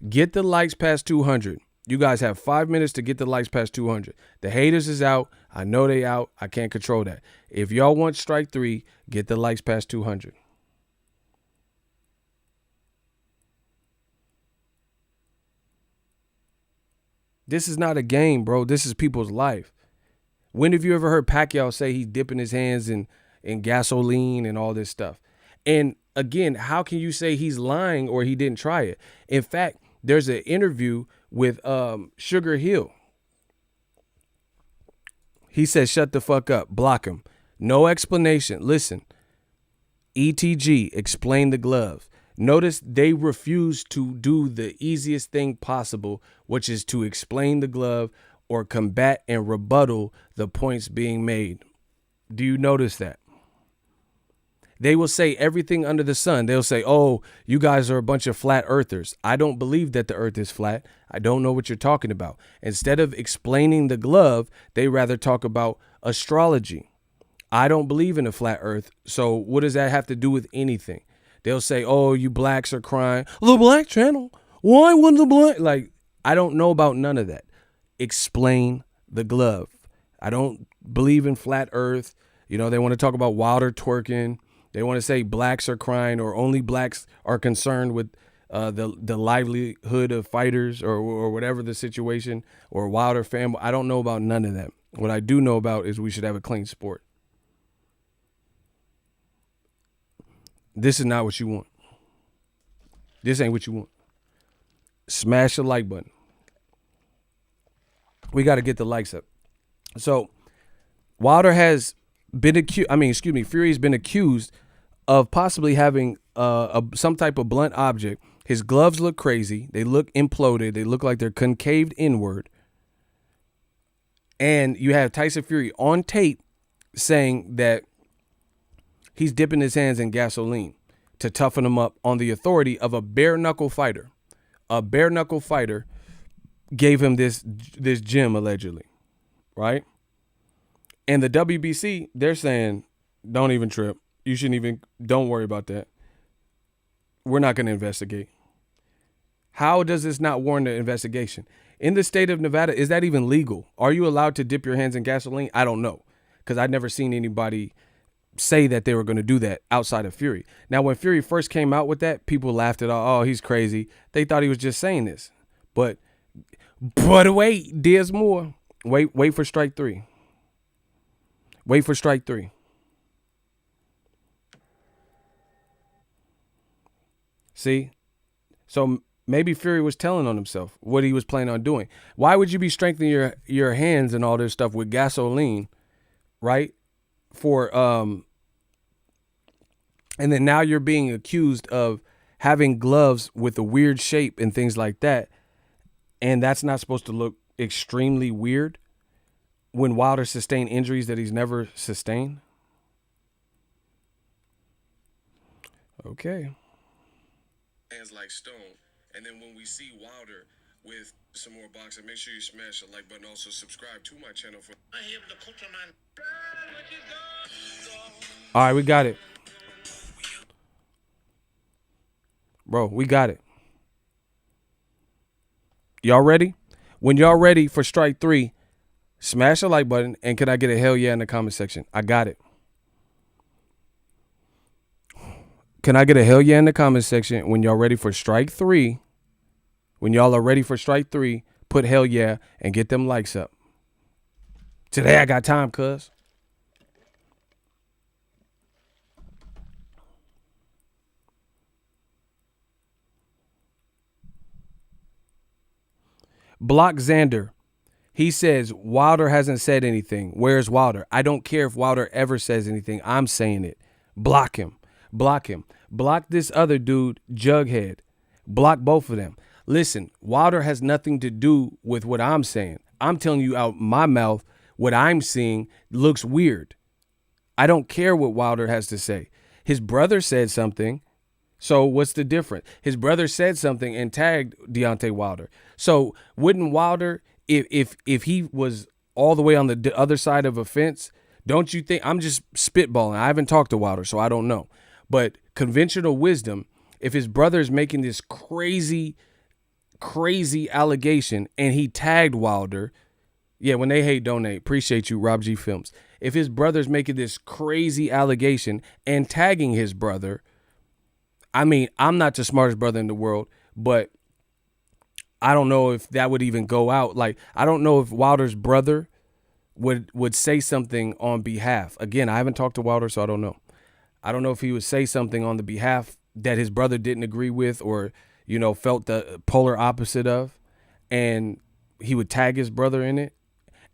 Get the likes past 200. You guys have 5 minutes to get the likes past 200. The haters is out. I know they out. I can't control that. If y'all want strike three, get the likes past 200. This is not a game, bro. This is people's life. When have you ever heard Pacquiao say he's dipping his hands in gasoline and all this stuff? And again, how can you say he's lying or he didn't try it? In fact, there's an interview with Sugar Hill. He says, shut the fuck up, block him. No explanation. Listen, ETG, explain the glove. Notice they refuse to do the easiest thing possible, which is to explain the glove or combat and rebuttal the points being made. Do you notice that? They will say everything under the sun. They'll say, oh, you guys are a bunch of flat earthers. I don't believe that the earth is flat. I don't know what you're talking about. Instead of explaining the glove, they rather talk about astrology. I don't believe in a flat earth. So what does that have to do with anything? They'll say, oh, you blacks are crying. The Black Channel. Why wouldn't the black? Like, I don't know about none of that. Explain the glove. I don't believe in flat earth. You know, they want to talk about Wilder twerking. They want to say blacks are crying or only blacks are concerned with the livelihood of fighters or whatever the situation, or Wilder family. I don't know about none of that. What I do know about is we should have a clean sport. This is not what you want. This ain't what you want. Smash the like button. We got to get the likes up. So Wilder has been accused. Fury's been accused of possibly having some type of blunt object. His gloves look crazy. They look imploded. They look like they're concaved inward. And you have Tyson Fury on tape saying that he's dipping his hands in gasoline to toughen him up on the authority of a bare-knuckle fighter. A bare-knuckle fighter gave him this gym, allegedly, right? And the WBC, they're saying, don't even trip. You shouldn't even, don't worry about that. We're not going to investigate. How does this not warrant an investigation? In the state of Nevada, is that even legal? Are you allowed to dip your hands in gasoline? I don't know, because I've never seen anybody say that they were going to do that outside of Fury. Now, when Fury first came out with that, people laughed at, oh, he's crazy. They thought he was just saying this. But wait, there's more. Wait for strike three. Wait for strike three. See? So maybe Fury was telling on himself what he was planning on doing. Why would you be strengthening your hands and all this stuff with gasoline, right? And then now you're being accused of having gloves with a weird shape and things like that. And that's not supposed to look extremely weird when Wilder sustained injuries that he's never sustained. Okay. Hands like stone. And then when we see Wilder with some more boxing, make sure you smash the like button. Also subscribe to my channel for I am the culture man. All right, we got it. Bro, we got it. Y'all ready? When y'all ready for strike three, smash the like button, and can I get a hell yeah in the comment section? I got it. Can I get a hell yeah in the comment section when y'all ready for strike three? When y'all are ready for strike three, put hell yeah and get them likes up. Today I got time, cuz. Block Xander. He says Wilder hasn't said anything. Where's Wilder? I don't care if Wilder ever says anything. I'm saying it. Block him. Block him. Block this other dude, Jughead. Block both of them. Listen, Wilder has nothing to do with what I'm saying. I'm telling you out my mouth what I'm seeing looks weird. I don't care what Wilder has to say. His brother said something. So what's the difference? His brother said something and tagged Deontay Wilder. So wouldn't Wilder, if he was all the way on the other side of a fence, don't you think, I'm just spitballing. I haven't talked to Wilder, so I don't know. But conventional wisdom, if his brother is making this crazy allegation and he tagged Wilder, yeah, when they hate, donate. Appreciate you, Rob G Films. If his brother's making this crazy allegation and tagging his brother, I mean, I'm not the smartest brother in the world, but I don't know if that would even go out. Like, I don't know if Wilder's brother would say something on behalf. Again, I haven't talked to Wilder, so I don't know. I don't know if he would say something on the behalf that his brother didn't agree with or, you know, felt the polar opposite of, and he would tag his brother in it.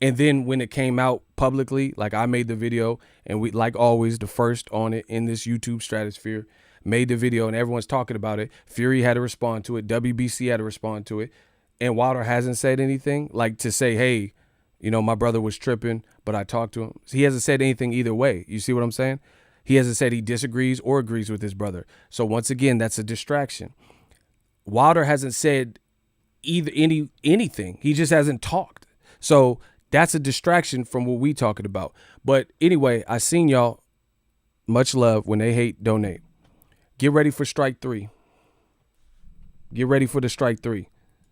And then when it came out publicly, like I made the video and we, like always, the first on it in this YouTube stratosphere, made the video and everyone's talking about it. Fury had to respond to it. WBC had to respond to it. And Wilder hasn't said anything like to say, hey, you know, my brother was tripping, but I talked to him. He hasn't said anything either way. You see what I'm saying? He hasn't said he disagrees or agrees with his brother. So once again, that's a distraction. Wilder hasn't said either anything. He just hasn't talked. So that's a distraction from what we talking about. But anyway, I seen y'all. Much love. When they hate, donate. Get ready for strike 3. Get ready for the strike 3.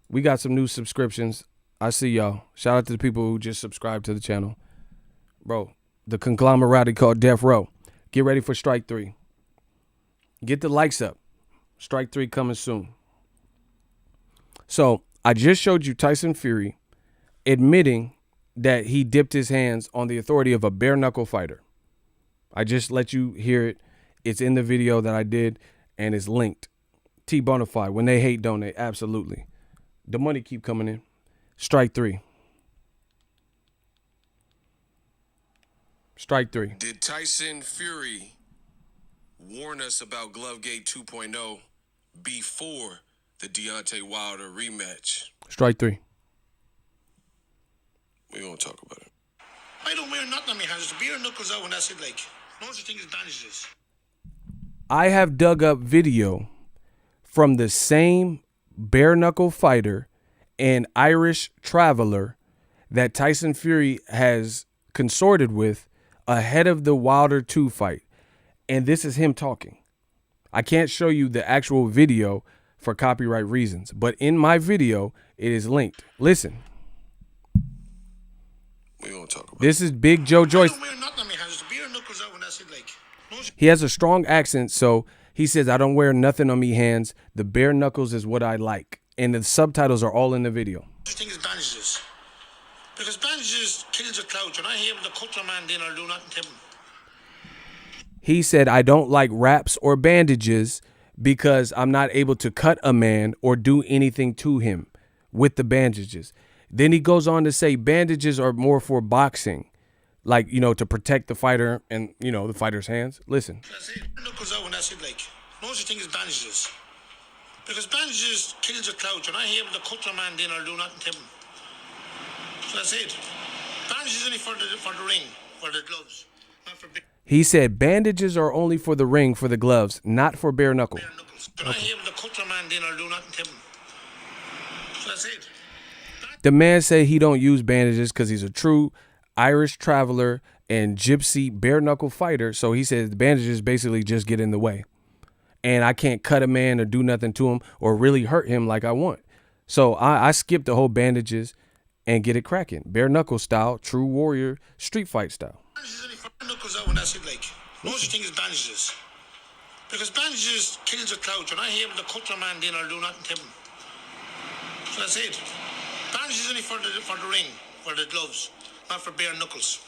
We got some new subscriptions. I see y'all. Shout out to the people who just subscribed to the channel. Bro, the conglomerate called Death Row. Get ready for strike 3. Get the likes up. Strike 3 coming soon. So I just showed you Tyson Fury admitting that he dipped his hands on the authority of a bare-knuckle fighter. I just let you hear it. It's in the video that I did, and it's linked. T Bonafide. When they hate, donate. Absolutely. The money keep coming in. Strike 3. Strike 3. Did Tyson Fury warn us about Glovegate 2.0 before the Deontay Wilder rematch? Strike 3. We gonna talk about it. I don't wear nothing on my hands. The beer knuckles out and that's it, like. No such thing as bandages. I have dug up video from the same bare-knuckle fighter and Irish traveler that Tyson Fury has consorted with ahead of the Wilder 2 fight. And this is him talking. I can't show you the actual video for copyright reasons, but in my video, it is linked. Listen. We gonna talk about This is Big Joe Joyce. I don't wear nothing on my hands. The beer knuckles out and that's it, like. No such He has a strong accent, so he says, I don't wear nothing on me hands. The bare knuckles is what I like. And the subtitles are all in the video. thing as bandages. Because bandages kills a clout. When I hear him to cut your man, then I'll do nothing to him. He said, I don't like wraps or bandages because I'm not able to cut a man or do anything to him with the bandages. Then he goes on to say bandages are more for boxing, like, you know, to protect the fighter and, you know, the fighter's hands. Listen. That's it. Knuckles out and that's it, like. No such thing as bandages. Because bandages kills a clout. When I hear him to cut your man, then I'll do nothing to him. So that's it. Bandages only for the ring, for the gloves, not for big He said bandages are only for the ring, for the gloves, not for bare knuckle. bare knuckles. When I hear him to cut your man, then I'll do nothing to him. So that's it. The man said he don't use bandages because he's a true Irish traveler and gypsy bare knuckle fighter. So he says the bandages basically just get in the way. And I can't cut a man or do nothing to him or really hurt him like I want. So I skip the whole bandages and get it cracking. Bare knuckle style, true warrior, street fight style. Bandages only for knuckles out and that's it, like. No such thing as bandages. Because bandages kills a clout. When I hear him to cut your man, then I'll do nothing to him. So that's it. Bandages only for the ring, for the gloves, not for bare knuckles.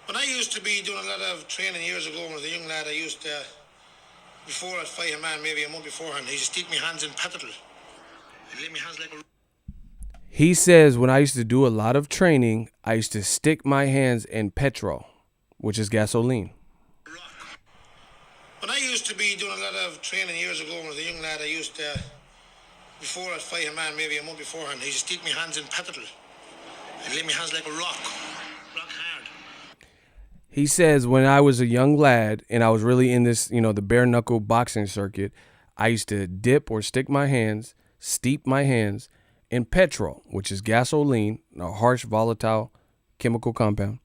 When I used to be doing a lot of training years ago when I was a young lad, I used to, before I'd fight a man, maybe a month beforehand, I used to stick my hands in Petrol. I'd lay my hands like a He says when I used to do a lot of training, I used to stick my hands in Petrol, which is gasoline. rock. When I used to be doing a lot of training years ago when I was a young lad, I used to, before I'd fight a man, maybe a month beforehand, I used to stick my hands in Petrol. I'd lay my hands like a rock hard. He says when I was a young lad and I was really in this, you know, the bare knuckle boxing circuit, I used to dip or stick my hands, steep my hands in Petrol, which is gasoline, a harsh, volatile chemical compound.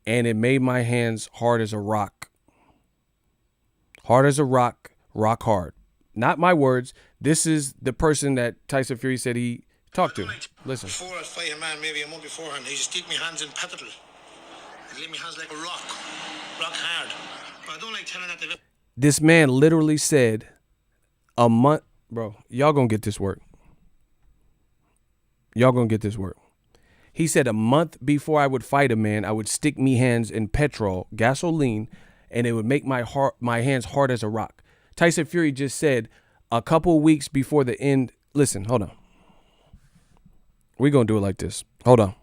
And it made my hands hard as a rock. Hard as a rock, rock hard. Not my words. This is the person that Tyson Fury said he talked to. Listen. Before I'd fight a man, maybe a month beforehand, I used to stick my hands in Petrol. I'd lay my hands like a rock hard. But I don't like telling that to This man literally said a month. Bro, y'all gonna get this work. Y'all gonna get this work. He said a month before I would fight a man, I would stick me hands in Petrol, gasoline, and it would make my hands hard as a rock. Tyson Fury just said a couple weeks before the end. Listen, hold on. We're going to do it like this. Hold on.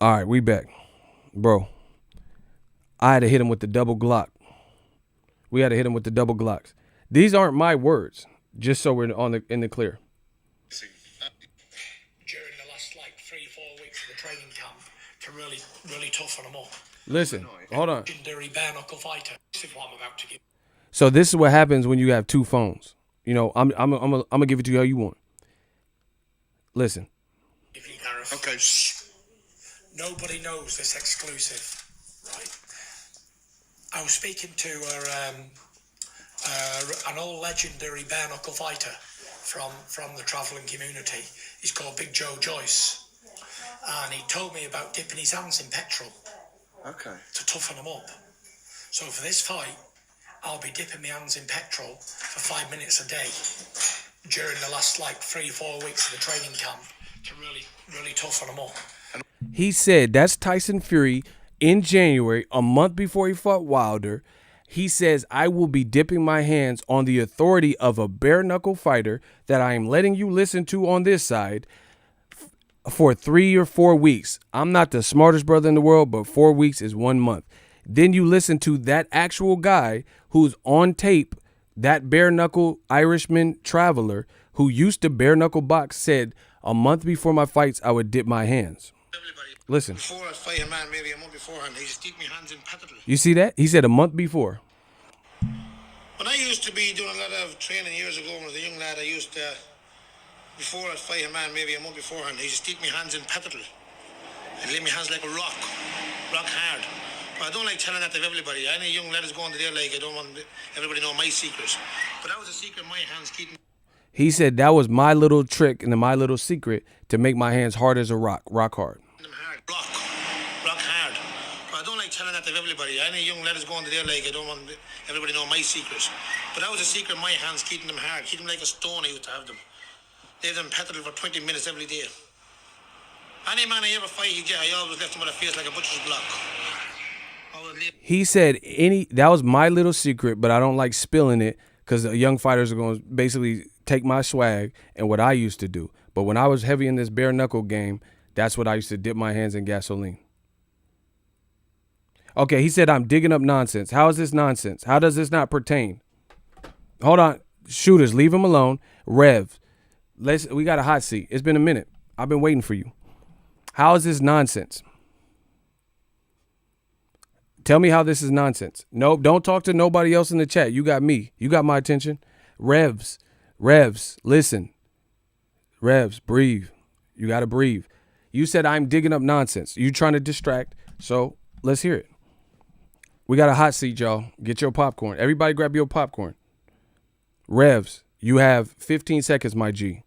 All right, we back. Bro, I had to hit him with the double Glock. We had to hit him with the double Glocks. These aren't my words, just so we're in the clear. During the last 3-4 weeks of the training camp to really toughen them up. Listen, hold on. Legendary bare-knuckle fighter. This is what I'm about to give. So this is what happens when you have two phones. You know, I'm gonna give it to you how you want. Listen. Okay. Nobody knows this exclusive, right? I was speaking to an old legendary bare-knuckle fighter from the travelling community. He's called Big Joe Joyce. And he told me about dipping his hands in petrol. Okay. To toughen them up. So for this fight, I'll be dipping my hands in petrol for 5 minutes a day during the last 3-4 weeks of the training camp to really toughen them up. He said that's Tyson Fury in January, a month before he fought Wilder. He says, I will be dipping my hands on the authority of a bare-knuckle fighter that I am letting you listen to on this side for 3 or 4 weeks. I'm not the smartest brother in the world, but 4 weeks is 1 month. Then you listen to that actual guy who's on tape, that bare-knuckle Irishman traveler who used to bare-knuckle box, said a month before my fights, I would dip my hands. Listen. Before I fight a man, maybe a month beforehand, I just stick my hands in petrol. You see that? He said a month before. When I used to be doing a lot of training years ago when I was a young lad, I used to, before I fight a man, maybe a month beforehand, I just stick my hands in petrol. I lay my hands like a rock hard. But I don't like telling that to everybody. Any young lad is going to their leg, I don't want everybody to know my secrets. But that was a secret my hands keeping. He said that was my little trick and my little secret to make my hands hard as a rock hard. Rock hard. But I don't like telling that to everybody. Any young lad is going to their leg, I don't want everybody to know my secrets. But that was a secret my hands keeping them hard, keep them like a stone. I used to have them. Leave them petrol for 20 minutes every day. Any man I ever fight, I always left him with a face like a butcher's block. He said that was my little secret, but I don't like spilling it because the young fighters are going to basically take my swag and what I used to do. But when I was heavy in this bare-knuckle game, that's what I used to dip my hands in gasoline. Okay, he said I'm digging up nonsense. How is this nonsense? How does this not pertain? Hold on. Shooters, leave him alone. Rev, we got a hot seat. It's been a minute. I've been waiting for you. How is this nonsense? Tell me how this is nonsense. Nope, don't talk to nobody else in the chat. You got me. You got my attention. Revs, listen. Revs, breathe. You got to breathe. You said I'm digging up nonsense. You trying to distract, so let's hear it. We got a hot seat, y'all. Get your popcorn. Everybody grab your popcorn. Revs, you have 15 seconds, my G.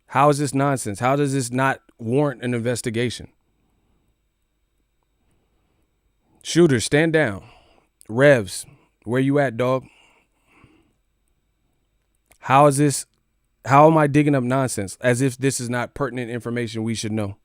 How is this nonsense? How does this not warrant an investigation? Shooters, stand down. Revs, where you at, dog? How am I digging up nonsense? As if this is not pertinent information we should know.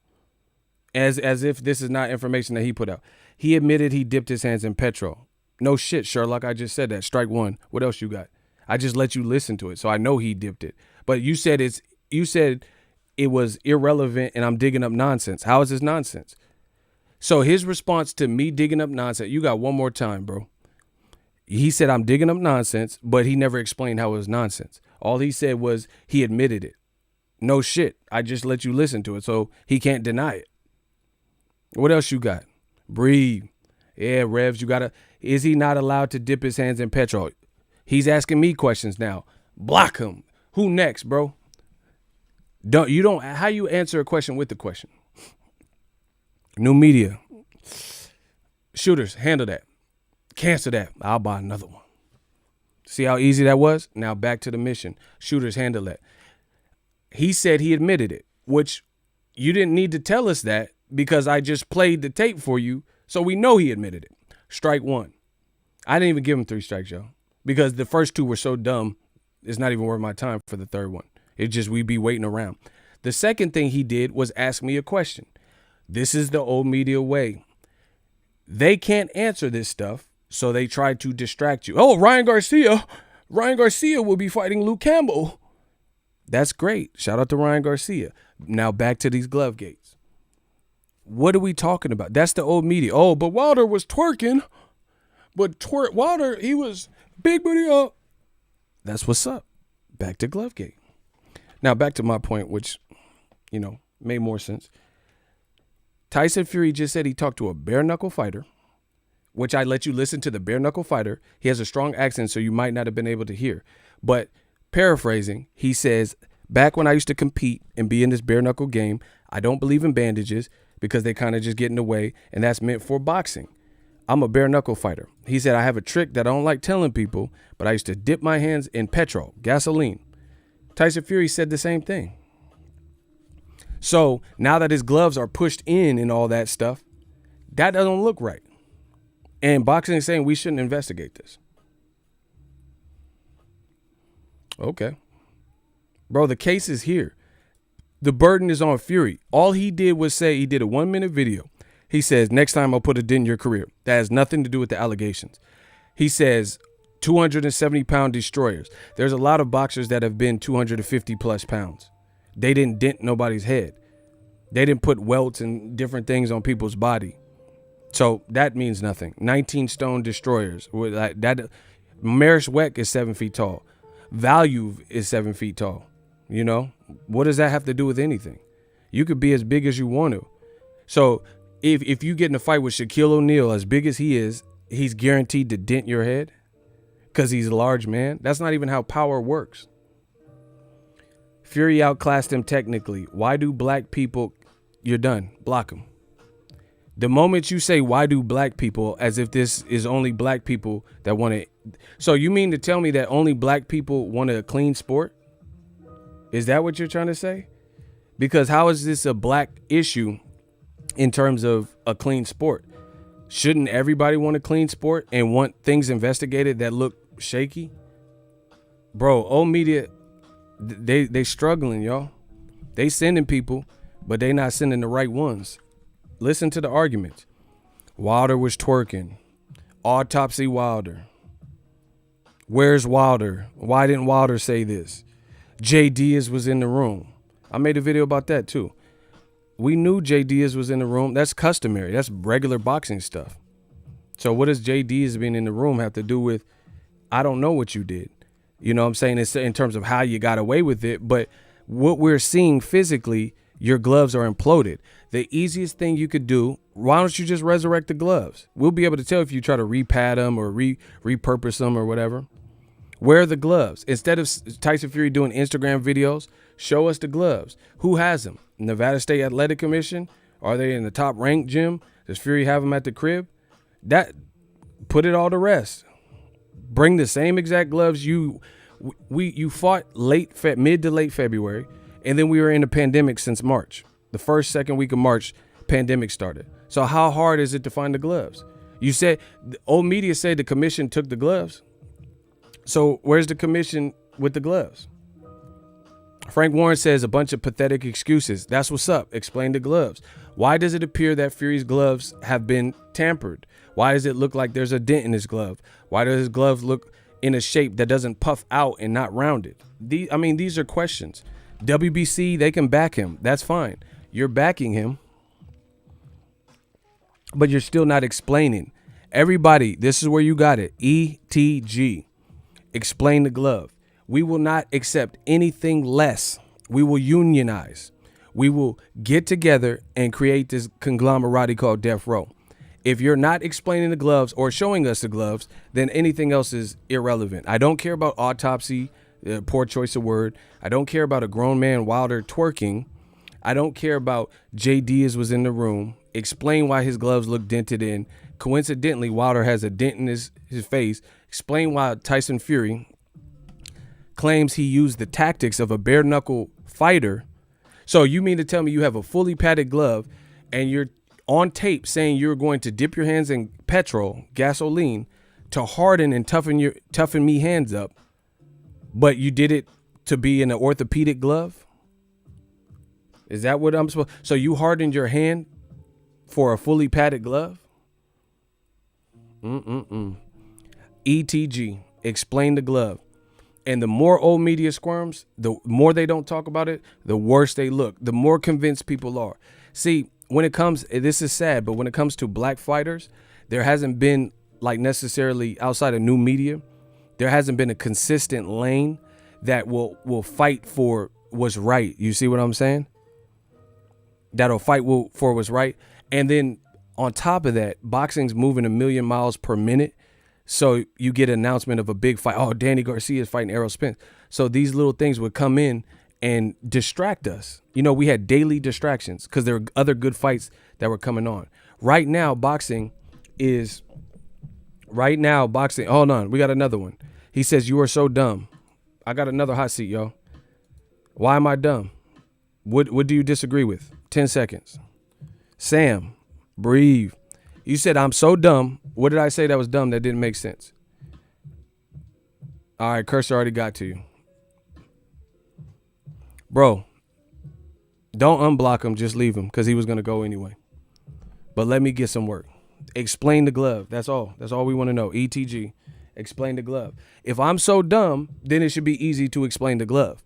As if this is not information that he put out. He admitted he dipped his hands in Petrol. No shit, Sherlock. I just said that. Strike one. What else you got? I just let you listen to it, so I know he dipped it. But you said it was irrelevant and I'm digging up nonsense. How is this nonsense? So his response to me digging up nonsense, you got one more time, bro. He said I'm digging up nonsense, but he never explained how it was nonsense. All he said was he admitted it. No shit. I just let you listen to it, so he can't deny it. What else you got? Breathe. Yeah, Revs, is he not allowed to dip his hands in Petrol? He's asking me questions now. Block him. Who next, bro? How you answer a question with the question? New media. Shooters, handle that. Cancel that. I'll buy another one. See how easy that was? Now back to the mission. Shooters, handle that. He said he admitted it, which you didn't need to tell us that because I just played the tape for you So we know he admitted it. Strike one. I didn't even give him 3 strikes, yo, because the first 2 were so dumb, it's not even worth my time for the third one. It's just we'd be waiting around. The second thing he did was ask me a question. This is the old media way. They can't answer this stuff, so they try to distract you. Oh, Ryan Garcia will be fighting Luke Campbell. That's great. Shout out to Ryan Garcia. Now back to these glove gates. What are we talking about? That's the old media. Oh, but Wilder was twerking. But Wilder, he was big booty up. That's what's up. Back to glove gate. Now back to my point, which, made more sense. Tyson Fury just said he talked to a bare-knuckle fighter, which I let you listen to the bare-knuckle fighter. He has a strong accent, so you might not have been able to hear. But paraphrasing, he says, back when I used to compete and be in this bare-knuckle game, I don't believe in bandages because they kind of just get in the way, and that's meant for boxing. I'm a bare-knuckle fighter. He said, I have a trick that I don't like telling people, but I used to dip my hands in petrol, gasoline. Tyson Fury said the same thing. So now that his gloves are pushed in and all that stuff, that doesn't look right. And boxing is saying we shouldn't investigate this. Okay. Bro, the case is here. The burden is on Fury. All he did was say he did a 1-minute video. He says, next time I'll put a dent in your career. That has nothing to do with the allegations. He says 270-pound destroyers. There's a lot of boxers that have been 250-plus pounds. They didn't dent nobody's head. They didn't put welts and different things on people's body. So that means nothing. 19-stone destroyers. That Marish Weck is 7 feet tall. Value is 7 feet tall. What does that have to do with anything? You could be as big as you want to. So if you get in a fight with Shaquille O'Neal, as big as he is, he's guaranteed to dent your head because he's a large man. That's not even how power works. Fury outclassed him technically. Why do black people? You're done. Block him. The moment you say, why do black people, as if this is only black people that want to. So you mean to tell me that only black people want a clean sport? Is that what you're trying to say? Because how is this a black issue in terms of a clean sport? Shouldn't everybody want a clean sport and want things investigated that look shaky? Bro, old media, they struggling, y'all. They sending people, but they not sending the right ones. Listen to the arguments. Wilder was twerking. Autopsy Wilder. Where's Wilder? Why didn't Wilder say this? Jay Diaz was in the room. I made a video about that too. We knew Jay Diaz was in the room. That's customary. That's regular boxing stuff. So what does Jay Diaz being in the room have to do with, I don't know what you did. You know what I'm saying? It's in terms of how you got away with it. But what we're seeing physically, your gloves are imploded. The easiest thing you could do, why don't you just resurrect the gloves? We'll be able to tell if you try to repad them or repurpose them or whatever. Where are the gloves? Instead of Tyson Fury doing Instagram videos, show us the gloves. Who has them? Nevada State Athletic Commission? Are they in the top ranked gym? Does Fury have them at the crib? Put it all to rest. Bring the same exact gloves you fought mid to late February, and then we were in a pandemic since March. The first, second week of March, pandemic started. So how hard is it to find the gloves? You said, the old media said the commission took the gloves. So where's the commission with the gloves? Frank Warren says a bunch of pathetic excuses. That's what's up. Explain the gloves. Why does it appear that Fury's gloves have been tampered? Why does it look like there's a dent in his glove? Why does his glove look in a shape that doesn't puff out and not rounded? These are questions. WBC, they can back him. That's fine. You're backing him, but you're still not explaining. Everybody, this is where you got it. ETG. Explain the glove. We will not accept anything less. We will unionize. We will get together and create this conglomerate called Death Row. If you're not explaining the gloves or showing us the gloves, then anything else is irrelevant. I don't care about autopsy, poor choice of word. I don't care about a grown man Wilder twerking. I don't care about Jay Diaz was in the room. Explain why his gloves look dented in. Coincidentally, Wilder has a dent in his face. Explain why Tyson Fury claims he used the tactics of a bare-knuckle fighter. So you mean to tell me you have a fully padded glove and you're on tape saying you're going to dip your hands in petrol, gasoline, to harden and toughen me hands up, but you did it to be in an orthopedic glove? Is that what I'm supposed? So you hardened your hand for a fully padded glove? ETG, explain the glove. And the more old media squirms, the more they don't talk about it, the worse they look, the more convinced people are. See, when it comes, this is sad, but when it comes to black fighters, there hasn't been, like, necessarily outside of new media, there hasn't been a consistent lane that will fight for what's right. You see what I'm saying? That'll fight for what's right. And then on top of that, boxing's moving 1,000,000 miles per minute. So you get an announcement of a big fight. Oh, Danny Garcia is fighting Errol Spence. So these little things would come in and distract us. You know, we had daily distractions because there were other good fights that were coming on. Right now, boxing. Hold on. We got another one. He says, you are so dumb. I got another hot seat, yo. Why am I dumb? What do you disagree with? 10 seconds. Sam, breathe. You said I'm so dumb. What did I say that was dumb that didn't make sense? All right, cursor already got to you. Bro, don't unblock him. Just leave him because he was going to go anyway. But let me get some work. Explain the glove. That's all. That's all we want to know. ETG, explain the glove. If I'm so dumb, then it should be easy to explain the glove.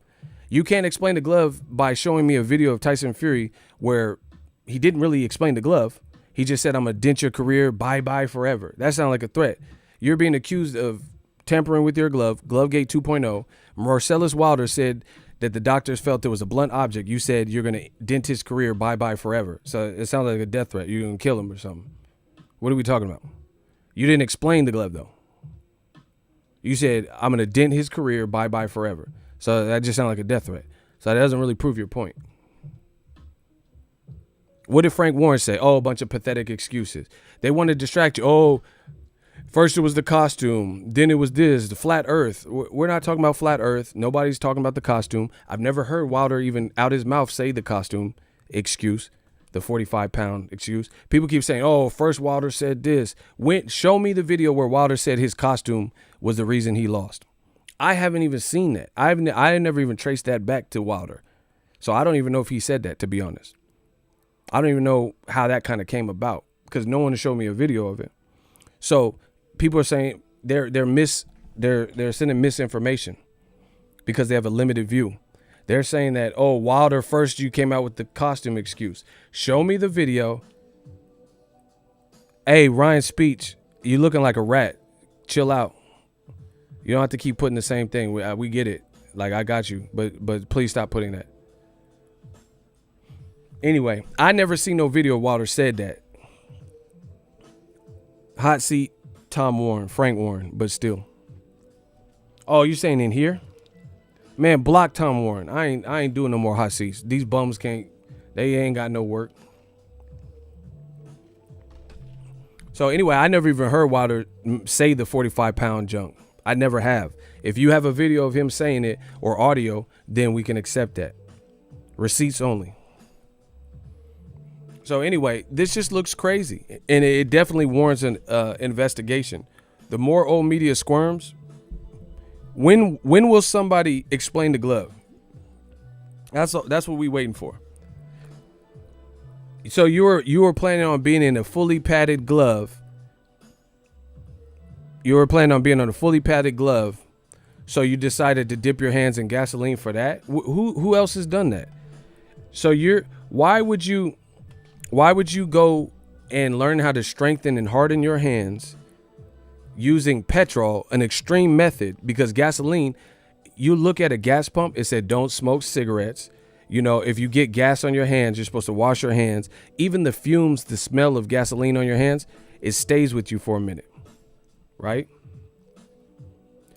You can't explain the glove by showing me a video of Tyson Fury where he didn't really explain the glove. He just said, I'm going to dent your career, bye-bye forever. That sounds like a threat. You're being accused of tampering with your glove, Glovegate 2.0. Marcellus Wilder said that the doctors felt it was a blunt object. You said you're going to dent his career, bye-bye forever. So it sounds like a death threat. You're going to kill him or something. What are we talking about? You didn't explain the glove, though. You said, I'm going to dent his career, bye-bye forever. So that just sounds like a death threat. So that doesn't really prove your point. What did Frank Warren say? Oh, a bunch of pathetic excuses. They want to distract you. Oh, first it was the costume. Then it was this, the flat earth. We're not talking about flat earth. Nobody's talking about the costume. I've never heard Wilder even out his mouth say the costume excuse, the 45-pound excuse. People keep saying, oh, first Wilder said this. Show me the video where Wilder said his costume was the reason he lost. I haven't even seen that. I never even traced that back to Wilder. So I don't even know if he said that, to be honest. I don't even know how that kind of came about because no one has shown me a video of it. So people are saying they're sending misinformation because they have a limited view. They're saying that, oh, Wilder, first you came out with the costume excuse. Show me the video. Hey, Ryan Speech, you looking like a rat. Chill out. You don't have to keep putting the same thing. We get it. Like, I got you. But please stop putting that. Anyway, I never seen no video of Wilder said that. Hot seat, Tom Warren, Frank Warren, but still. Oh, you saying in here? Man, block Tom Warren. I ain't doing no more hot seats. These bums they ain't got no work. So anyway, I never even heard Wilder say the 45-pound junk. I never have. If you have a video of him saying it or audio, then we can accept that. Receipts only. So anyway, this just looks crazy, and it definitely warrants an investigation. The more old media squirms, when will somebody explain the glove? That's what we waiting for. So you were planning on being in a fully padded glove. You were planning on being on a fully padded glove, so you decided to dip your hands in gasoline for that. Who else has done that? So why would you go and learn how to strengthen and harden your hands using Petrol, an extreme method? Because gasoline, you look at a gas pump, it said don't smoke cigarettes. You know, if you get gas on your hands, you're supposed to wash your hands. Even the fumes, the smell of gasoline on your hands, it stays with you for a minute, right?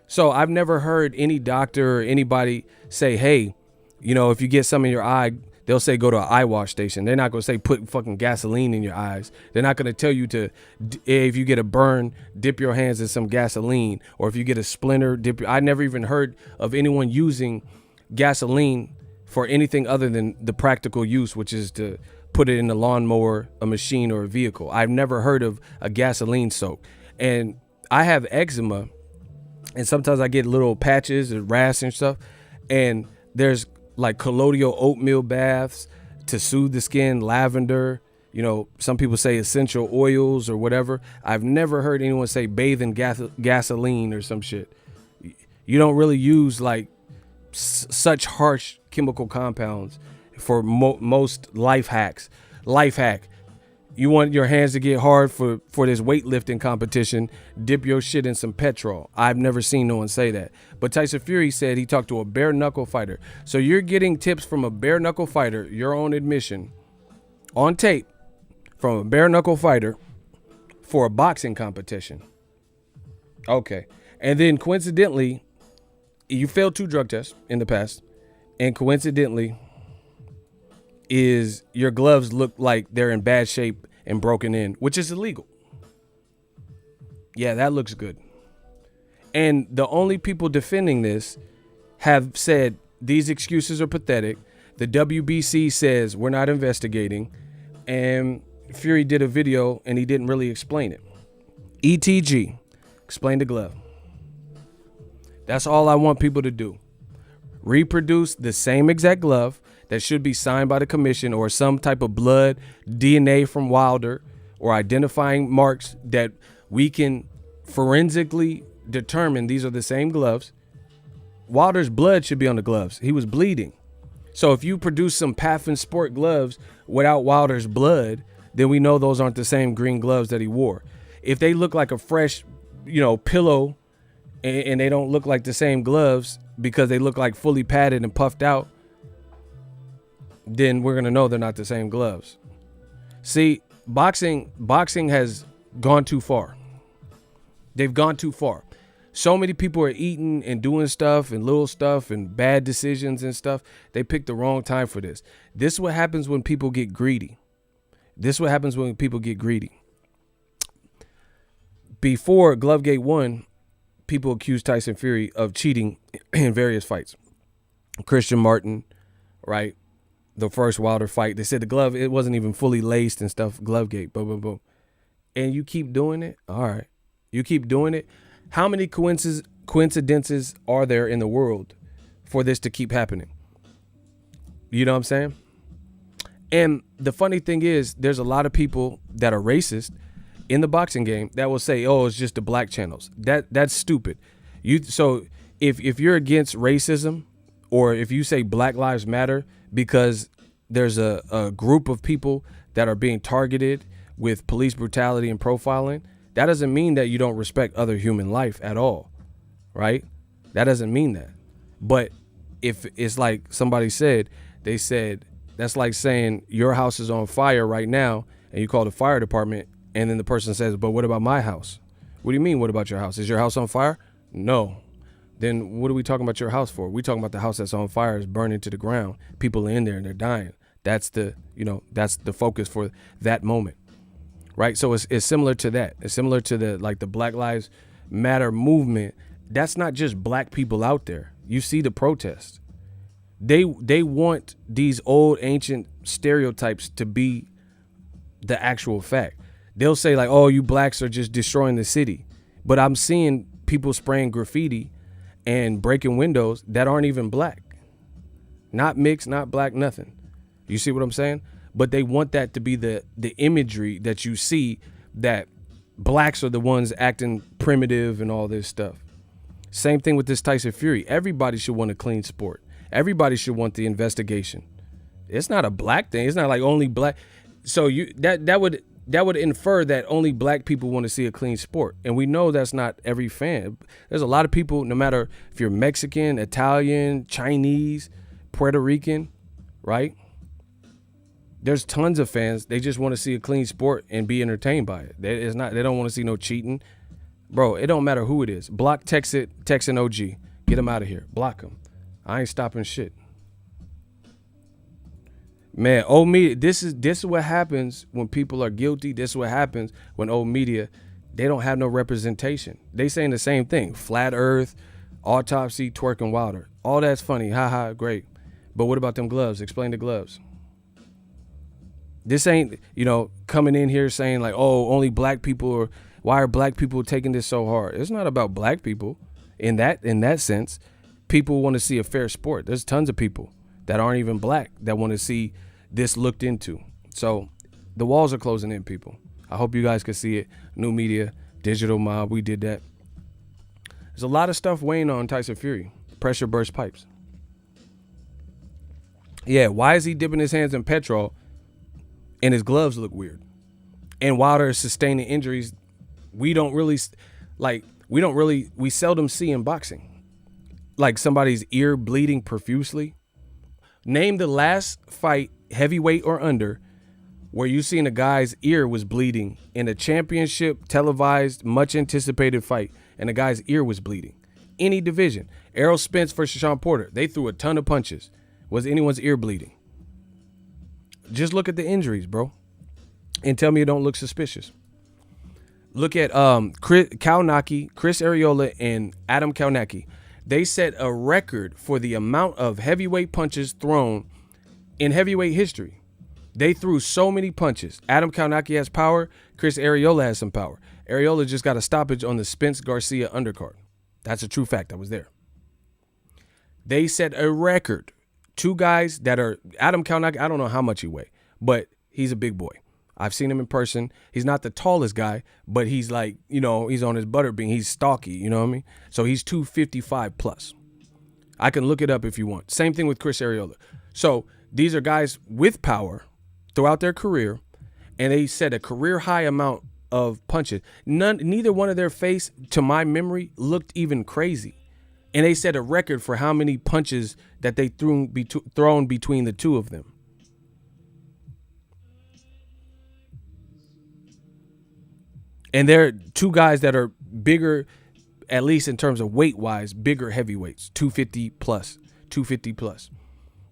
So I've never heard any doctor or anybody say, hey, you know, if you get some in your eye, they'll say go to an eye wash station. They're not going to say put fucking gasoline in your eyes. They're not going to tell you to, if you get a burn, dip your hands in some gasoline. Or if you get a splinter, I never even heard of anyone using gasoline for anything other than the practical use, which is to put it in a lawnmower, a machine, or a vehicle. I've never heard of a gasoline soak. And I have eczema, and sometimes I get little patches and rash and stuff. And there's like colloidal oatmeal baths to soothe the skin, lavender. You know, some people say essential oils or whatever. I've never heard anyone say bathe in gasoline or some shit. You don't really use like such harsh chemical compounds for most life hacks. Life hack. You want your hands to get hard for this weightlifting competition, dip your shit in some Petrol. I've never seen no one say that. But Tyson Fury said he talked to a bare-knuckle fighter. So you're getting tips from a bare-knuckle fighter, your own admission, on tape, from a bare-knuckle fighter for a boxing competition. Okay. And then coincidentally, you failed 2 drug tests in the past. And coincidentally, is your gloves look like they're in bad shape and broken in, which is illegal. Yeah, that looks good. And the only people defending this have said these excuses are pathetic. The WBC says we're not investigating. And Fury did a video and he didn't really explain it. ETG, explain the glove. That's all I want people to do. Reproduce the same exact glove that should be signed by the commission, or some type of blood, DNA from Wilder, or identifying marks that we can forensically determine these are the same gloves. Wilder's blood should be on the gloves. He was bleeding. So if you produce some Pathin Sport gloves without Wilder's blood, then we know those aren't the same green gloves that he wore. If they look like a fresh, pillow, and they don't look like the same gloves because they look like fully padded and puffed out, then we're going to know they're not the same gloves. See, boxing has gone too far. They've gone too far. So many people are eating and doing stuff and little stuff and bad decisions and stuff. They picked the wrong time for this. This is what happens when people get greedy. Before Glovegate 1, people accused Tyson Fury of cheating in various fights. Christian Martin, right? The first Wilder fight, they said the glove, it wasn't even fully laced and stuff. Glovegate, boom, boom, boom. And you keep doing it. All right. You keep doing it. How many coincidences are there in the world for this to keep happening? You know what I'm saying? And the funny thing is, there's a lot of people that are racist in the boxing game that will say, oh, it's just the black channels. That's stupid. So if you're against racism, or if you say Black Lives Matter because there's a group of people that are being targeted with police brutality and profiling, that doesn't mean that you don't respect other human life at all, right? That doesn't mean that. But if it's like somebody said, they said, that's like saying your house is on fire right now and you call the fire department, and then the person says, but what about my house? What do you mean, what about your house? Is your house on fire? No. Then what are we talking about your house for? We talking about the house that's on fire is burning to the ground. People are in there and they're dying. That's the focus for that moment, right? So it's similar to that. It's similar to the Black Lives Matter movement. That's not just black people out there. You see the protests. They want these old ancient stereotypes to be the actual fact. They'll say like, oh, you blacks are just destroying the city. But I'm seeing people spraying graffiti and breaking windows that aren't even black. Not mixed, not black, nothing. You see what I'm saying? But they want that to be the imagery that you see, that blacks are the ones acting primitive and all this stuff. Same thing with this Tyson Fury. Everybody should want a clean sport. Everybody should want the investigation. It's not a black thing. It's not like only black. So that would infer that only black people want to see a clean sport. And we know that's not every fan. There's a lot of people, no matter if you're Mexican, Italian, Chinese, Puerto Rican, right? There's tons of fans. They just want to see a clean sport and be entertained by it. They don't want to see no cheating. Bro, it don't matter who it is. Block Texan OG. Get him out of here. Block him. I ain't stopping shit. Man, old media, this is what happens when people are guilty. This is what happens when old media, they don't have no representation. They saying the same thing. Flat earth, autopsy, twerking Wilder. All that's funny. Ha ha, great. But what about them gloves? Explain the gloves. This ain't, coming in here saying like, oh, only black people, or why are black people taking this so hard? It's not about black people in that sense. People want to see a fair sport. There's tons of people that aren't even black that want to see this looked into. So the walls are closing in, people. I hope you guys can see it. New media, digital mob, we did that. There's a lot of stuff weighing on Tyson Fury. Pressure burst pipes. Yeah, why is he dipping his hands in Petrol and his gloves look weird? And Wilder is sustaining injuries we seldom see in boxing. Like somebody's ear bleeding profusely. Name the last fight, heavyweight or under, where you seen a guy's ear was bleeding in a championship, televised, much anticipated fight, and the guy's ear was bleeding. Any division. Errol Spence versus Sean Porter. They threw a ton of punches. Was anyone's ear bleeding? Just look at the injuries, bro, and tell me it don't look suspicious. Look at Chris Arreola and Adam Kaunacki. They set a record for the amount of heavyweight punches thrown in heavyweight history. They threw so many punches. Adam Kaunacki has power. Chris Arreola has some power. Arreola just got a stoppage on the Spence Garcia undercard. That's a true fact. I was there. They set a record. Two guys that are Adam Kaunacki. I don't know how much he weighs, but he's a big boy. I've seen him in person. He's not the tallest guy, but he's like, he's on his butterbean. He's stocky, you know what I mean? So he's 255 plus. I can look it up if you want. Same thing with Chris Arreola. So these are guys with power throughout their career, and they set a career high amount of punches. Neither one of their face, to my memory, looked even crazy. And they set a record for how many punches that they thrown between the two of them. And they're two guys that are bigger, at least in terms of weight-wise, bigger heavyweights, 250 plus.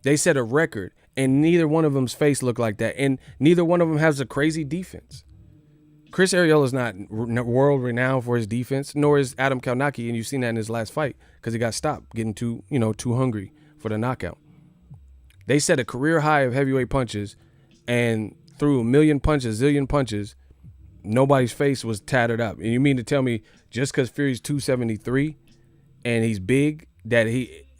They set a record, and neither one of them's face looked like that, and neither one of them has a crazy defense. Chris Arreola is not world-renowned for his defense, nor is Adam Kaunacki, and you've seen that in his last fight because he got stopped, getting too hungry for the knockout. They set a career high of heavyweight punches and threw zillion punches, nobody's face was tattered up. And you mean to tell me just because Fury's 273 and he's big, that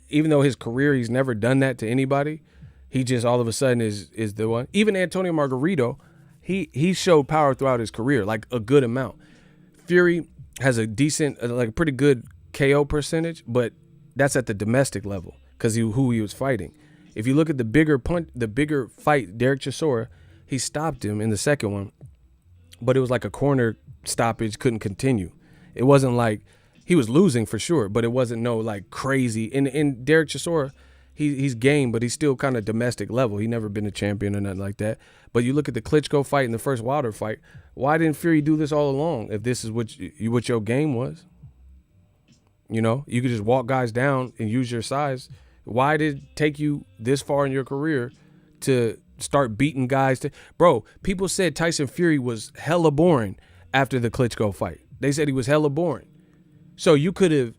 even though his career, he's never done that to anybody, he just all of a sudden is the one? Even Antonio Margarito, he showed power throughout his career, like a good amount. Fury has a decent, like a pretty good KO percentage, but that's at the domestic level because who he was fighting. If you look at the bigger fight, Derek Chisora, he stopped him in the second one, but it was like a corner stoppage, couldn't continue. It wasn't like he was losing for sure, but it wasn't no like crazy. And Derek Chisora, he's game, but he's still kind of domestic level. He never been a champion or nothing like that. But you look at the Klitschko fight and the first Wilder fight. Why didn't Fury do this all along? If this is what your game was, you could just walk guys down and use your size. Why did it take you this far in your career to start beating guys? Bro, people said Tyson Fury was hella boring after the Klitschko fight. They said he was hella boring. So you could have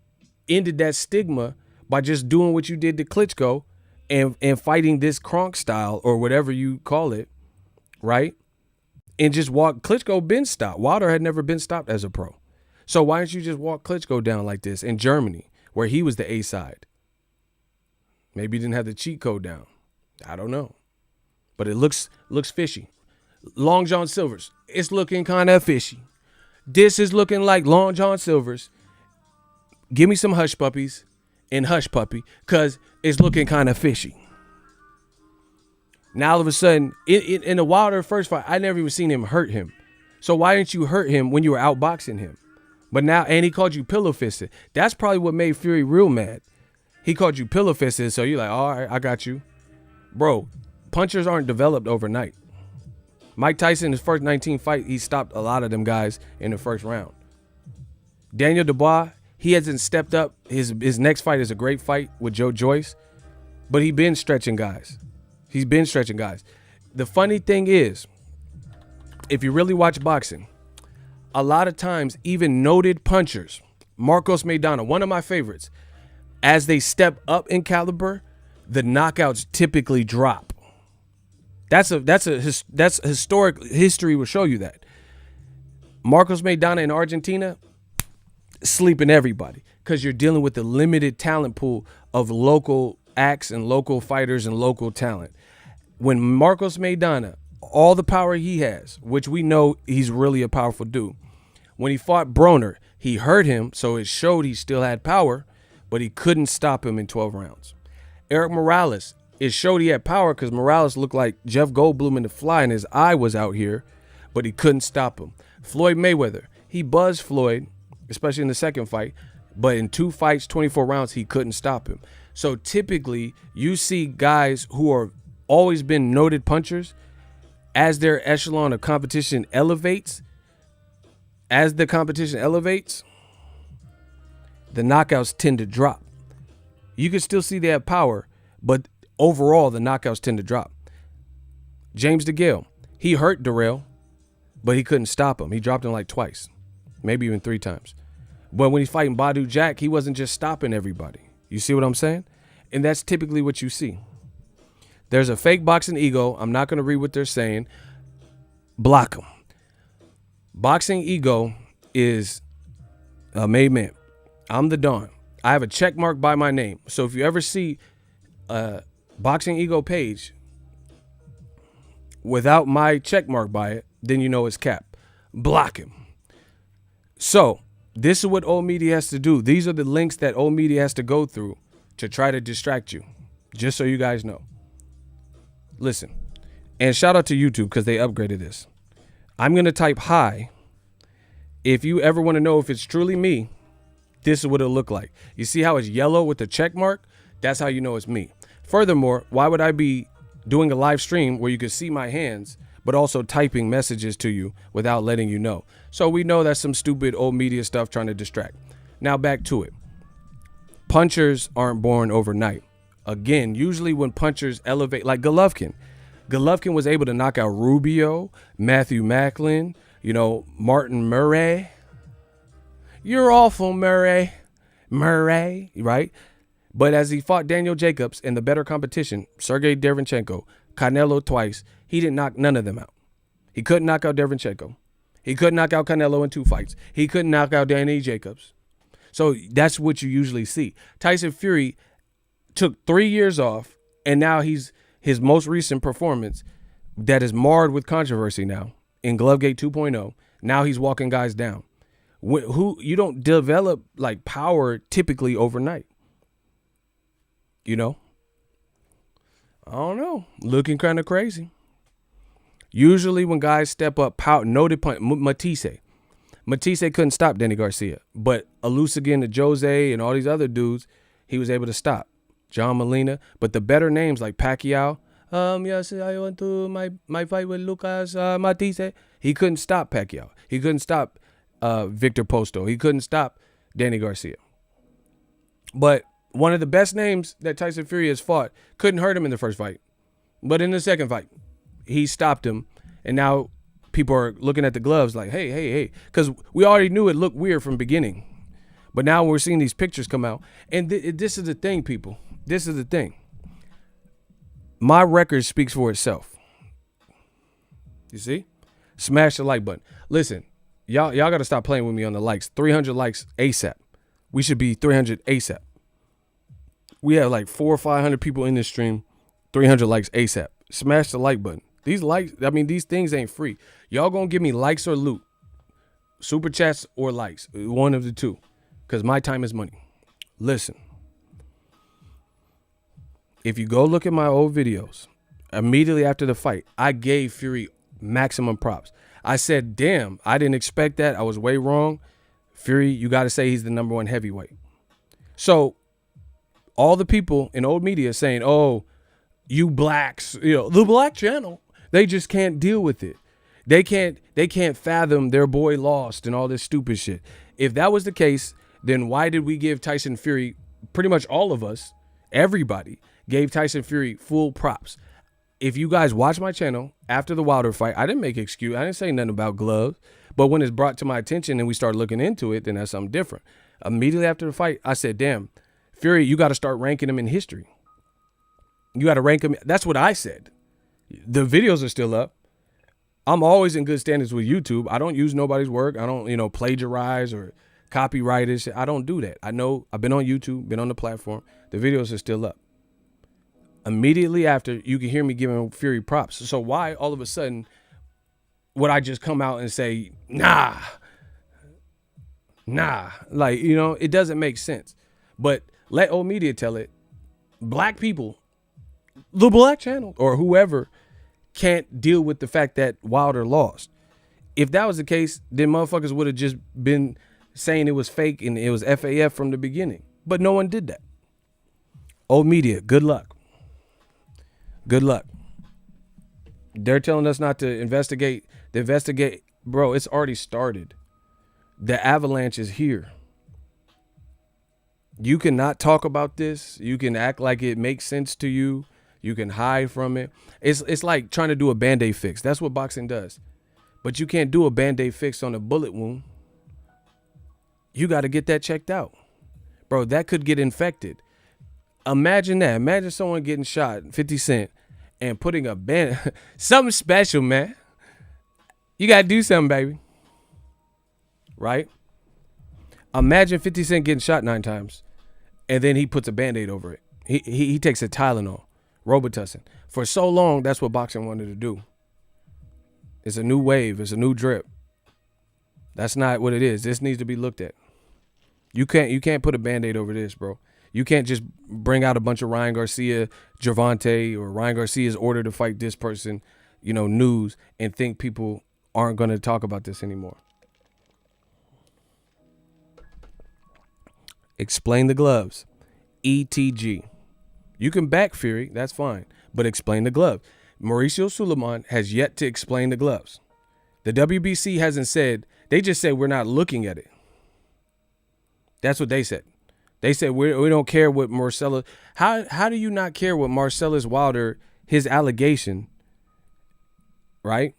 ended that stigma by just doing what you did to Klitschko and fighting this Kronk style or whatever you call it, right? And just walk. Klitschko been stopped. Wilder had never been stopped as a pro. So why don't you just walk Klitschko down like this in Germany, where he was the A side? Maybe he didn't have the cheat code down. I don't know. But it looks fishy. Long John Silver's, it's looking kind of fishy. This is looking like Long John Silver's. Give me some hush puppies and hush puppy, because it's looking kind of fishy. Now all of a sudden, in the Wilder first fight, I never even seen him hurt him. So why didn't you hurt him when you were outboxing him? But now, and he called you pillow fisted. That's probably what made Fury real mad. He called you pillow fisted, so you're like, all right, I got you. Bro, punchers aren't developed overnight. Mike Tyson, his first 19 fight, he stopped a lot of them guys in the first round. Daniel Dubois, he hasn't stepped up. His next fight is a great fight with Joe Joyce, but he's been stretching guys. The funny thing is, if you really watch boxing, a lot of times, even noted punchers, Marcos Maidana, one of my favorites, as they step up in caliber, the knockouts typically drop. That's historic history will show you that. Marcos Maidana in Argentina, sleeping everybody because you're dealing with the limited talent pool of local acts and local fighters and local talent. When Marcos Maidana, all the power he has, which we know he's really a powerful dude, when he fought Broner, he hurt him, so it showed he still had power, but he couldn't stop him in 12 rounds. Eric Morales, it showed he had power because Morales looked like Jeff Goldblum in The Fly and his eye was out here, but he couldn't stop him. Floyd Mayweather, he buzzed Floyd, especially in the second fight, but in 2 fights, 24 rounds, he couldn't stop him. So typically, you see guys who are always been noted punchers, as their echelon of competition elevates, the knockouts tend to drop. You can still see they have power, but overall, the knockouts tend to drop. James DeGale, he hurt Darrell, but he couldn't stop him. He dropped him like twice, maybe even 3 times. But when he's fighting Badu Jack, he wasn't just stopping everybody. You see what I'm saying? And that's typically what you see. There's a fake boxing ego. I'm not going to read what they're saying. Block them. Boxing ego is a made man. I'm the Don. I have a check mark by my name. So if you ever see a boxing ego page without my check mark by it, then you know it's cap. Block him. So this is what old media has to do. These are the links that old media has to go through to try to distract you. Just so you guys know. Listen, and shout out to YouTube because they upgraded this. I'm going to type hi. If you ever want to know if it's truly me, this is what it'll look like. You see how it's yellow with the check mark? That's how you know it's me. Furthermore, why would I be doing a live stream where you can see my hands, but also typing messages to you without letting you know? So we know that's some stupid old media stuff trying to distract. Now back to it. Punchers aren't born overnight. Again, usually when punchers elevate, like Golovkin was able to knock out Rubio, Matthew Macklin, Martin Murray. You're awful, Murray, right? But as he fought Daniel Jacobs in the better competition, Sergey Derevyanchenko, Canelo twice, he didn't knock none of them out. He couldn't knock out Derevyanchenko. He couldn't knock out Canelo in 2 fights. He couldn't knock out Danny Jacobs. So that's what you usually see. Tyson Fury took 3 years off, and now his most recent performance that is marred with controversy now in Glovegate 2.0. Now he's walking guys down. Who you don't develop like power typically overnight. I don't know. Looking kind of crazy. Usually when guys step up, noted punch. Matisse couldn't stop Danny Garcia, but Alusigan, Jose, and all these other dudes, he was able to stop. John Molina, but the better names like Pacquiao, yes, I went to my fight with Lucas Matisse. He couldn't stop Pacquiao. He couldn't stop Victor Posto. He couldn't stop Danny Garcia. But one of the best names that Tyson Fury has fought couldn't hurt him in the first fight. But in the second fight, he stopped him. And now people are looking at the gloves like, hey. Because we already knew it looked weird from the beginning. But now we're seeing these pictures come out. And this is the thing, people. This is the thing. My record speaks for itself. You see? Smash the like button. Listen, y'all got to stop playing with me on the likes. 300 likes ASAP. We should be 300 ASAP. We have like 400 or 500 people in this stream. 300 likes ASAP. Smash the like button. These likes, these things ain't free. Y'all gonna give me likes or loot. Super chats or likes. One of the two. Because my time is money. Listen. If you go look at my old videos, immediately after the fight, I gave Fury maximum props. I said, damn, I didn't expect that. I was way wrong. Fury, you got to say he's the #1 heavyweight. So all the people in old media saying, oh, you blacks, the black channel, they just can't deal with it. They can't fathom their boy lost and all this stupid shit. If that was the case, then why did we give Tyson Fury, pretty much all of us, everybody, gave Tyson Fury full props? If you guys watch my channel after the Wilder fight, I didn't make an excuse. I didn't say nothing about gloves. But when it's brought to my attention and we start looking into it, then that's something different. Immediately after the fight, I said, damn, Fury, you got to start ranking him in history. You got to rank him. That's what I said. The videos are still up. I'm always in good standings with YouTube. I don't use nobody's work. I don't, plagiarize or copyright it. I don't do that. I know I've been on YouTube, been on the platform. The videos are still up. Immediately after, you can hear me giving Fury props. So why all of a sudden would I just come out and say, nah? Like, it doesn't make sense. But let old media tell it. Black people, the Black Channel or whoever, can't deal with the fact that Wilder lost. If that was the case, then motherfuckers would have just been saying it was fake and it was FAF from the beginning. But no one did that. Old media, good luck. Good luck. They're telling us not to investigate. Bro, it's already started. The avalanche is here. You cannot talk about this. You can act like it makes sense to you. You can hide from it. It's like trying to do a Band-Aid fix. That's what boxing does. But you can't do a Band-Aid fix on a bullet wound. You got to get that checked out. Bro, that could get infected. Imagine that. Imagine someone getting shot, 50 Cent, and putting a band. Something special, man. You got to do something, baby. Right? Imagine 50 Cent getting shot 9 times, and then he puts a Band-Aid over it. He takes a Tylenol, Robitussin. For so long, that's what boxing wanted to do. It's a new wave. It's a new drip. That's not what it is. This needs to be looked at. You can't put a Band-Aid over this, bro. You can't just bring out a bunch of Ryan Garcia, Gervonta, or Ryan Garcia's order to fight this person, news, and think people aren't going to talk about this anymore. Explain the gloves. ETG. You can back Fury, that's fine, but explain the glove. Mauricio Suleiman has yet to explain the gloves. The WBC hasn't said, they just said we're not looking at it. That's what they said. They said we don't care what Marcellus. How do you not care what Marcellus Wilder, his allegation, right?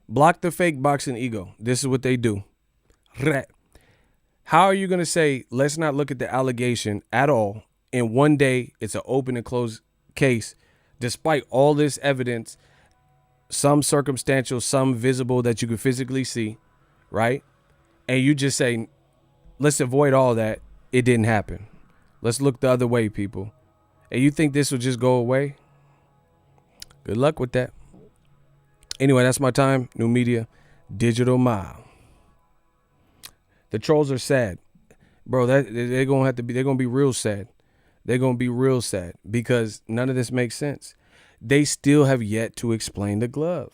Block the fake boxing ego. This is what they do. How are you going to say, let's not look at the allegation at all, and one day it's an open and closed case, despite all this evidence, some circumstantial, some visible that you could physically see, right? And you just say, let's avoid all that. It didn't happen. Let's look the other way, people. And you think this will just go away? Good luck with that. Anyway, that's my time. New media, digital mile. The trolls are sad, bro. They're gonna be real sad. They're gonna be real sad because none of this makes sense. They still have yet to explain the glove.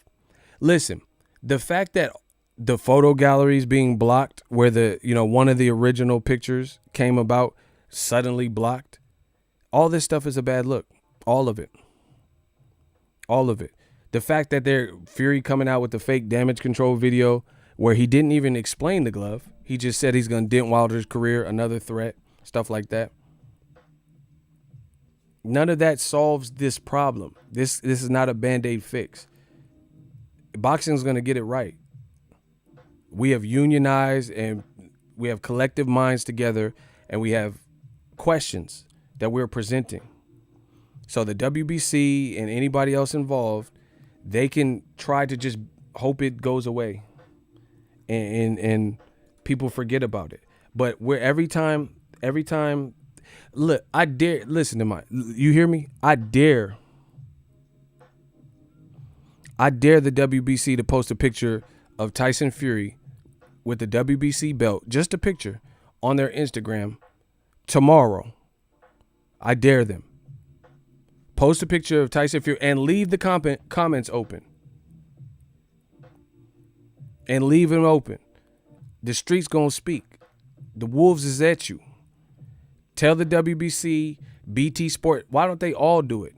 Listen, the fact that the photo galleries being blocked, where one of the original pictures came about, suddenly blocked. All this stuff is a bad look. All of it. All of it. The fact that Fury coming out with the fake damage control video where he didn't even explain the glove. He just said he's going to dent Wilder's career, another threat, stuff like that. None of that solves this problem. This is not a Band-Aid fix. Boxing's going to get it right. We have unionized and we have collective minds together, and we have questions that we're presenting. So the WBC and anybody else involved, they can try to just hope it goes away and people forget about it. But every time, look, I dare, you hear me? I dare the WBC to post a picture of Tyson Fury with the WBC belt, just a picture, on their Instagram tomorrow. I dare them. Post a picture of Tyson Fury and leave the comments open. And leave them open. The streets gonna speak. The wolves is at you. Tell the WBC, BT Sport, why don't they all do it?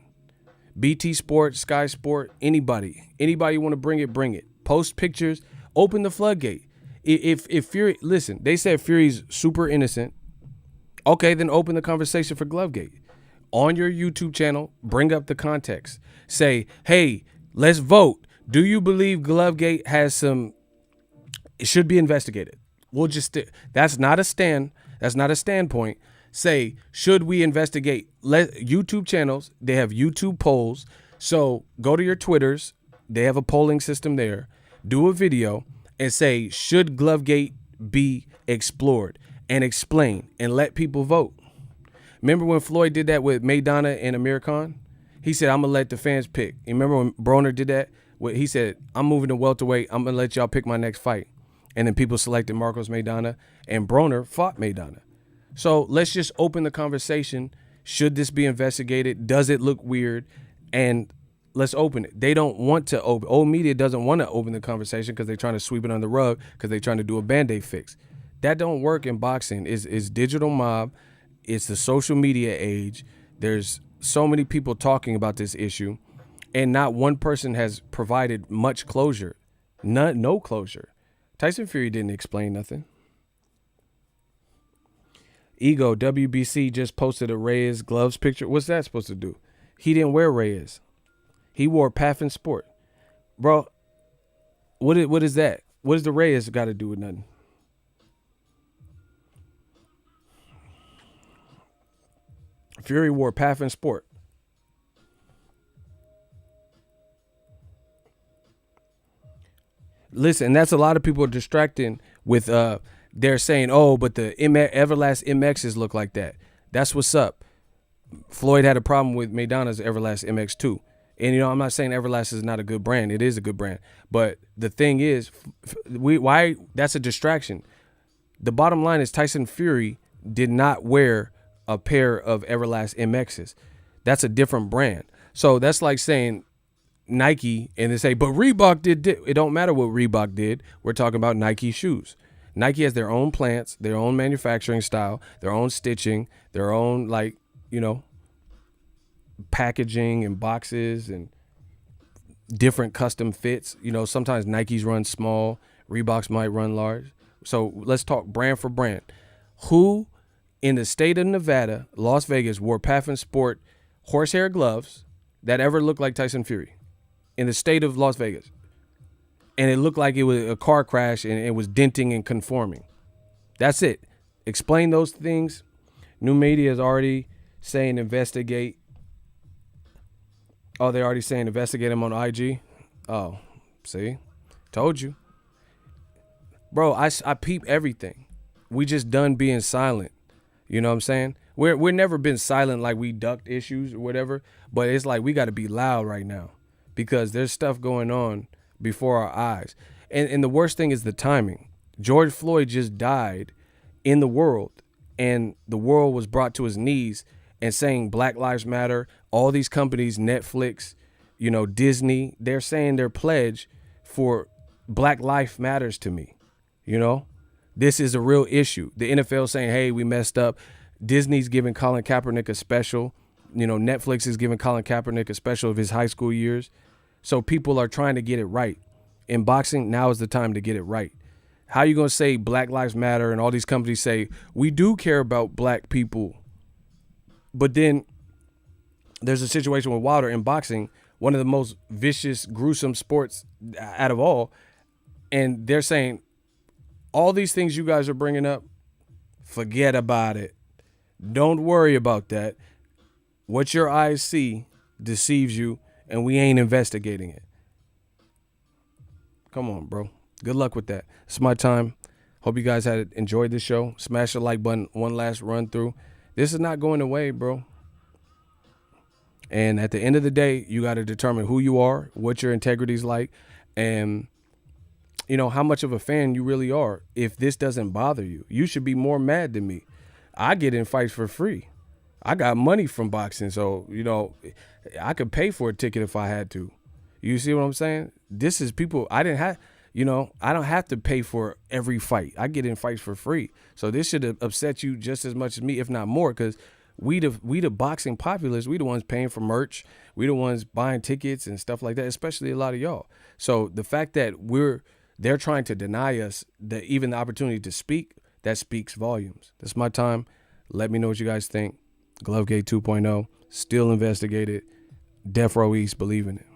BT Sport, Sky Sport, anybody want to bring it. Post pictures, open the floodgate. If Fury, listen, they said Fury's super innocent. Okay, then open the conversation for Glovegate. On your YouTube channel, bring up the context. Say, hey, let's vote. Do you believe Glovegate has it should be investigated? We'll just, that's not a standpoint. say, should we investigate? YouTube channels, they have YouTube polls. So go to your Twitters. They have a polling system there. Do a video and say, should Glovegate be explored? And explain and let people vote. Remember when Floyd did that with Maidana and Amir Khan? He said, I'm going to let the fans pick. You remember when Broner did that? He said, I'm moving to welterweight. I'm going to let y'all pick my next fight. And then people selected Marcos Maidana, and Broner fought Maidana. So let's just open the conversation. Should this be investigated? Does it look weird? And let's open it. They don't want to open. Old media doesn't want to open the conversation because they're trying to sweep it under the rug because they're trying to do a Band-Aid fix. That don't work in boxing. It's digital mob. It's the social media age. There's so many people talking about this issue, and not one person has provided much closure. No closure. Tyson Fury didn't explain nothing. Ego, WBC just posted a Reyes gloves picture. What's that supposed to do? He didn't wear Reyes. He wore Paffin Sport. Bro, what is that? What does the Reyes got to do with nothing? Fury wore Paffin Sport. Listen, that's a lot of people distracting with they're saying, oh, but the Everlast MXs look like that. That's what's up. Floyd had a problem with Maidana's Everlast MX too. And, I'm not saying Everlast is not a good brand. It is a good brand. But the thing is, why that's a distraction. The bottom line is Tyson Fury did not wear a pair of Everlast MXs. That's a different brand. So that's like saying Nike and they say, but Reebok did. It don't matter what Reebok did. We're talking about Nike shoes. Nike has their own plants, their own manufacturing style, their own stitching, their own packaging and boxes and different custom fits. Sometimes Nikes run small, Reeboks might run large. So let's talk brand for brand. Who in the state of Nevada, Las Vegas, wore Paffin Sport horsehair gloves that ever looked like Tyson Fury? In the state of Las Vegas. And it looked like it was a car crash and it was denting and conforming. That's it. Explain those things. New media is already saying investigate. Oh, they're already saying investigate him on IG. Oh, see? Told you. Bro, I peep everything. We just done being silent. You know what I'm saying? We're never been silent like we ducked issues or whatever, but it's like we got to be loud right now because there's stuff going on before our eyes. And the worst thing is the timing. George Floyd just died in the world, and the world was brought to his knees and saying Black Lives Matter. All these companies, Netflix, Disney, they're saying their pledge for Black Life Matters to me. This is a real issue. The NFL saying, hey, we messed up. Disney's giving Colin Kaepernick a special. Netflix is giving Colin Kaepernick a special of his high school years. So people are trying to get it right. In boxing, now is the time to get it right. How are you going to say Black Lives Matter and all these companies say, we do care about black people? But then there's a situation with Wilder in boxing, one of the most vicious, gruesome sports out of all. And they're saying, all these things you guys are bringing up, forget about it. Don't worry about that. What your eyes see deceives you, and we ain't investigating it. Come on, bro. Good luck with that. It's my time. Hope you guys had enjoyed this show. Smash the like button. One last run through. This is not going away, bro. And at the end of the day, you got to determine who you are, what your integrity is like, and how much of a fan you really are. If this doesn't bother you, you should be more mad than me. I get in fights for free. I got money from boxing, so, I could pay for a ticket if I had to. You see what I'm saying? This is people, I don't have to pay for every fight. I get in fights for free. So this should have upset you just as much as me, if not more, because we the boxing populace, we the ones paying for merch. We the ones buying tickets and stuff like that, especially a lot of y'all. So the fact that they're trying to deny us even the opportunity to speak, that speaks volumes. That's my time. Let me know what you guys think. Glovegate 2.0, still investigated. Death Row East, believe in it.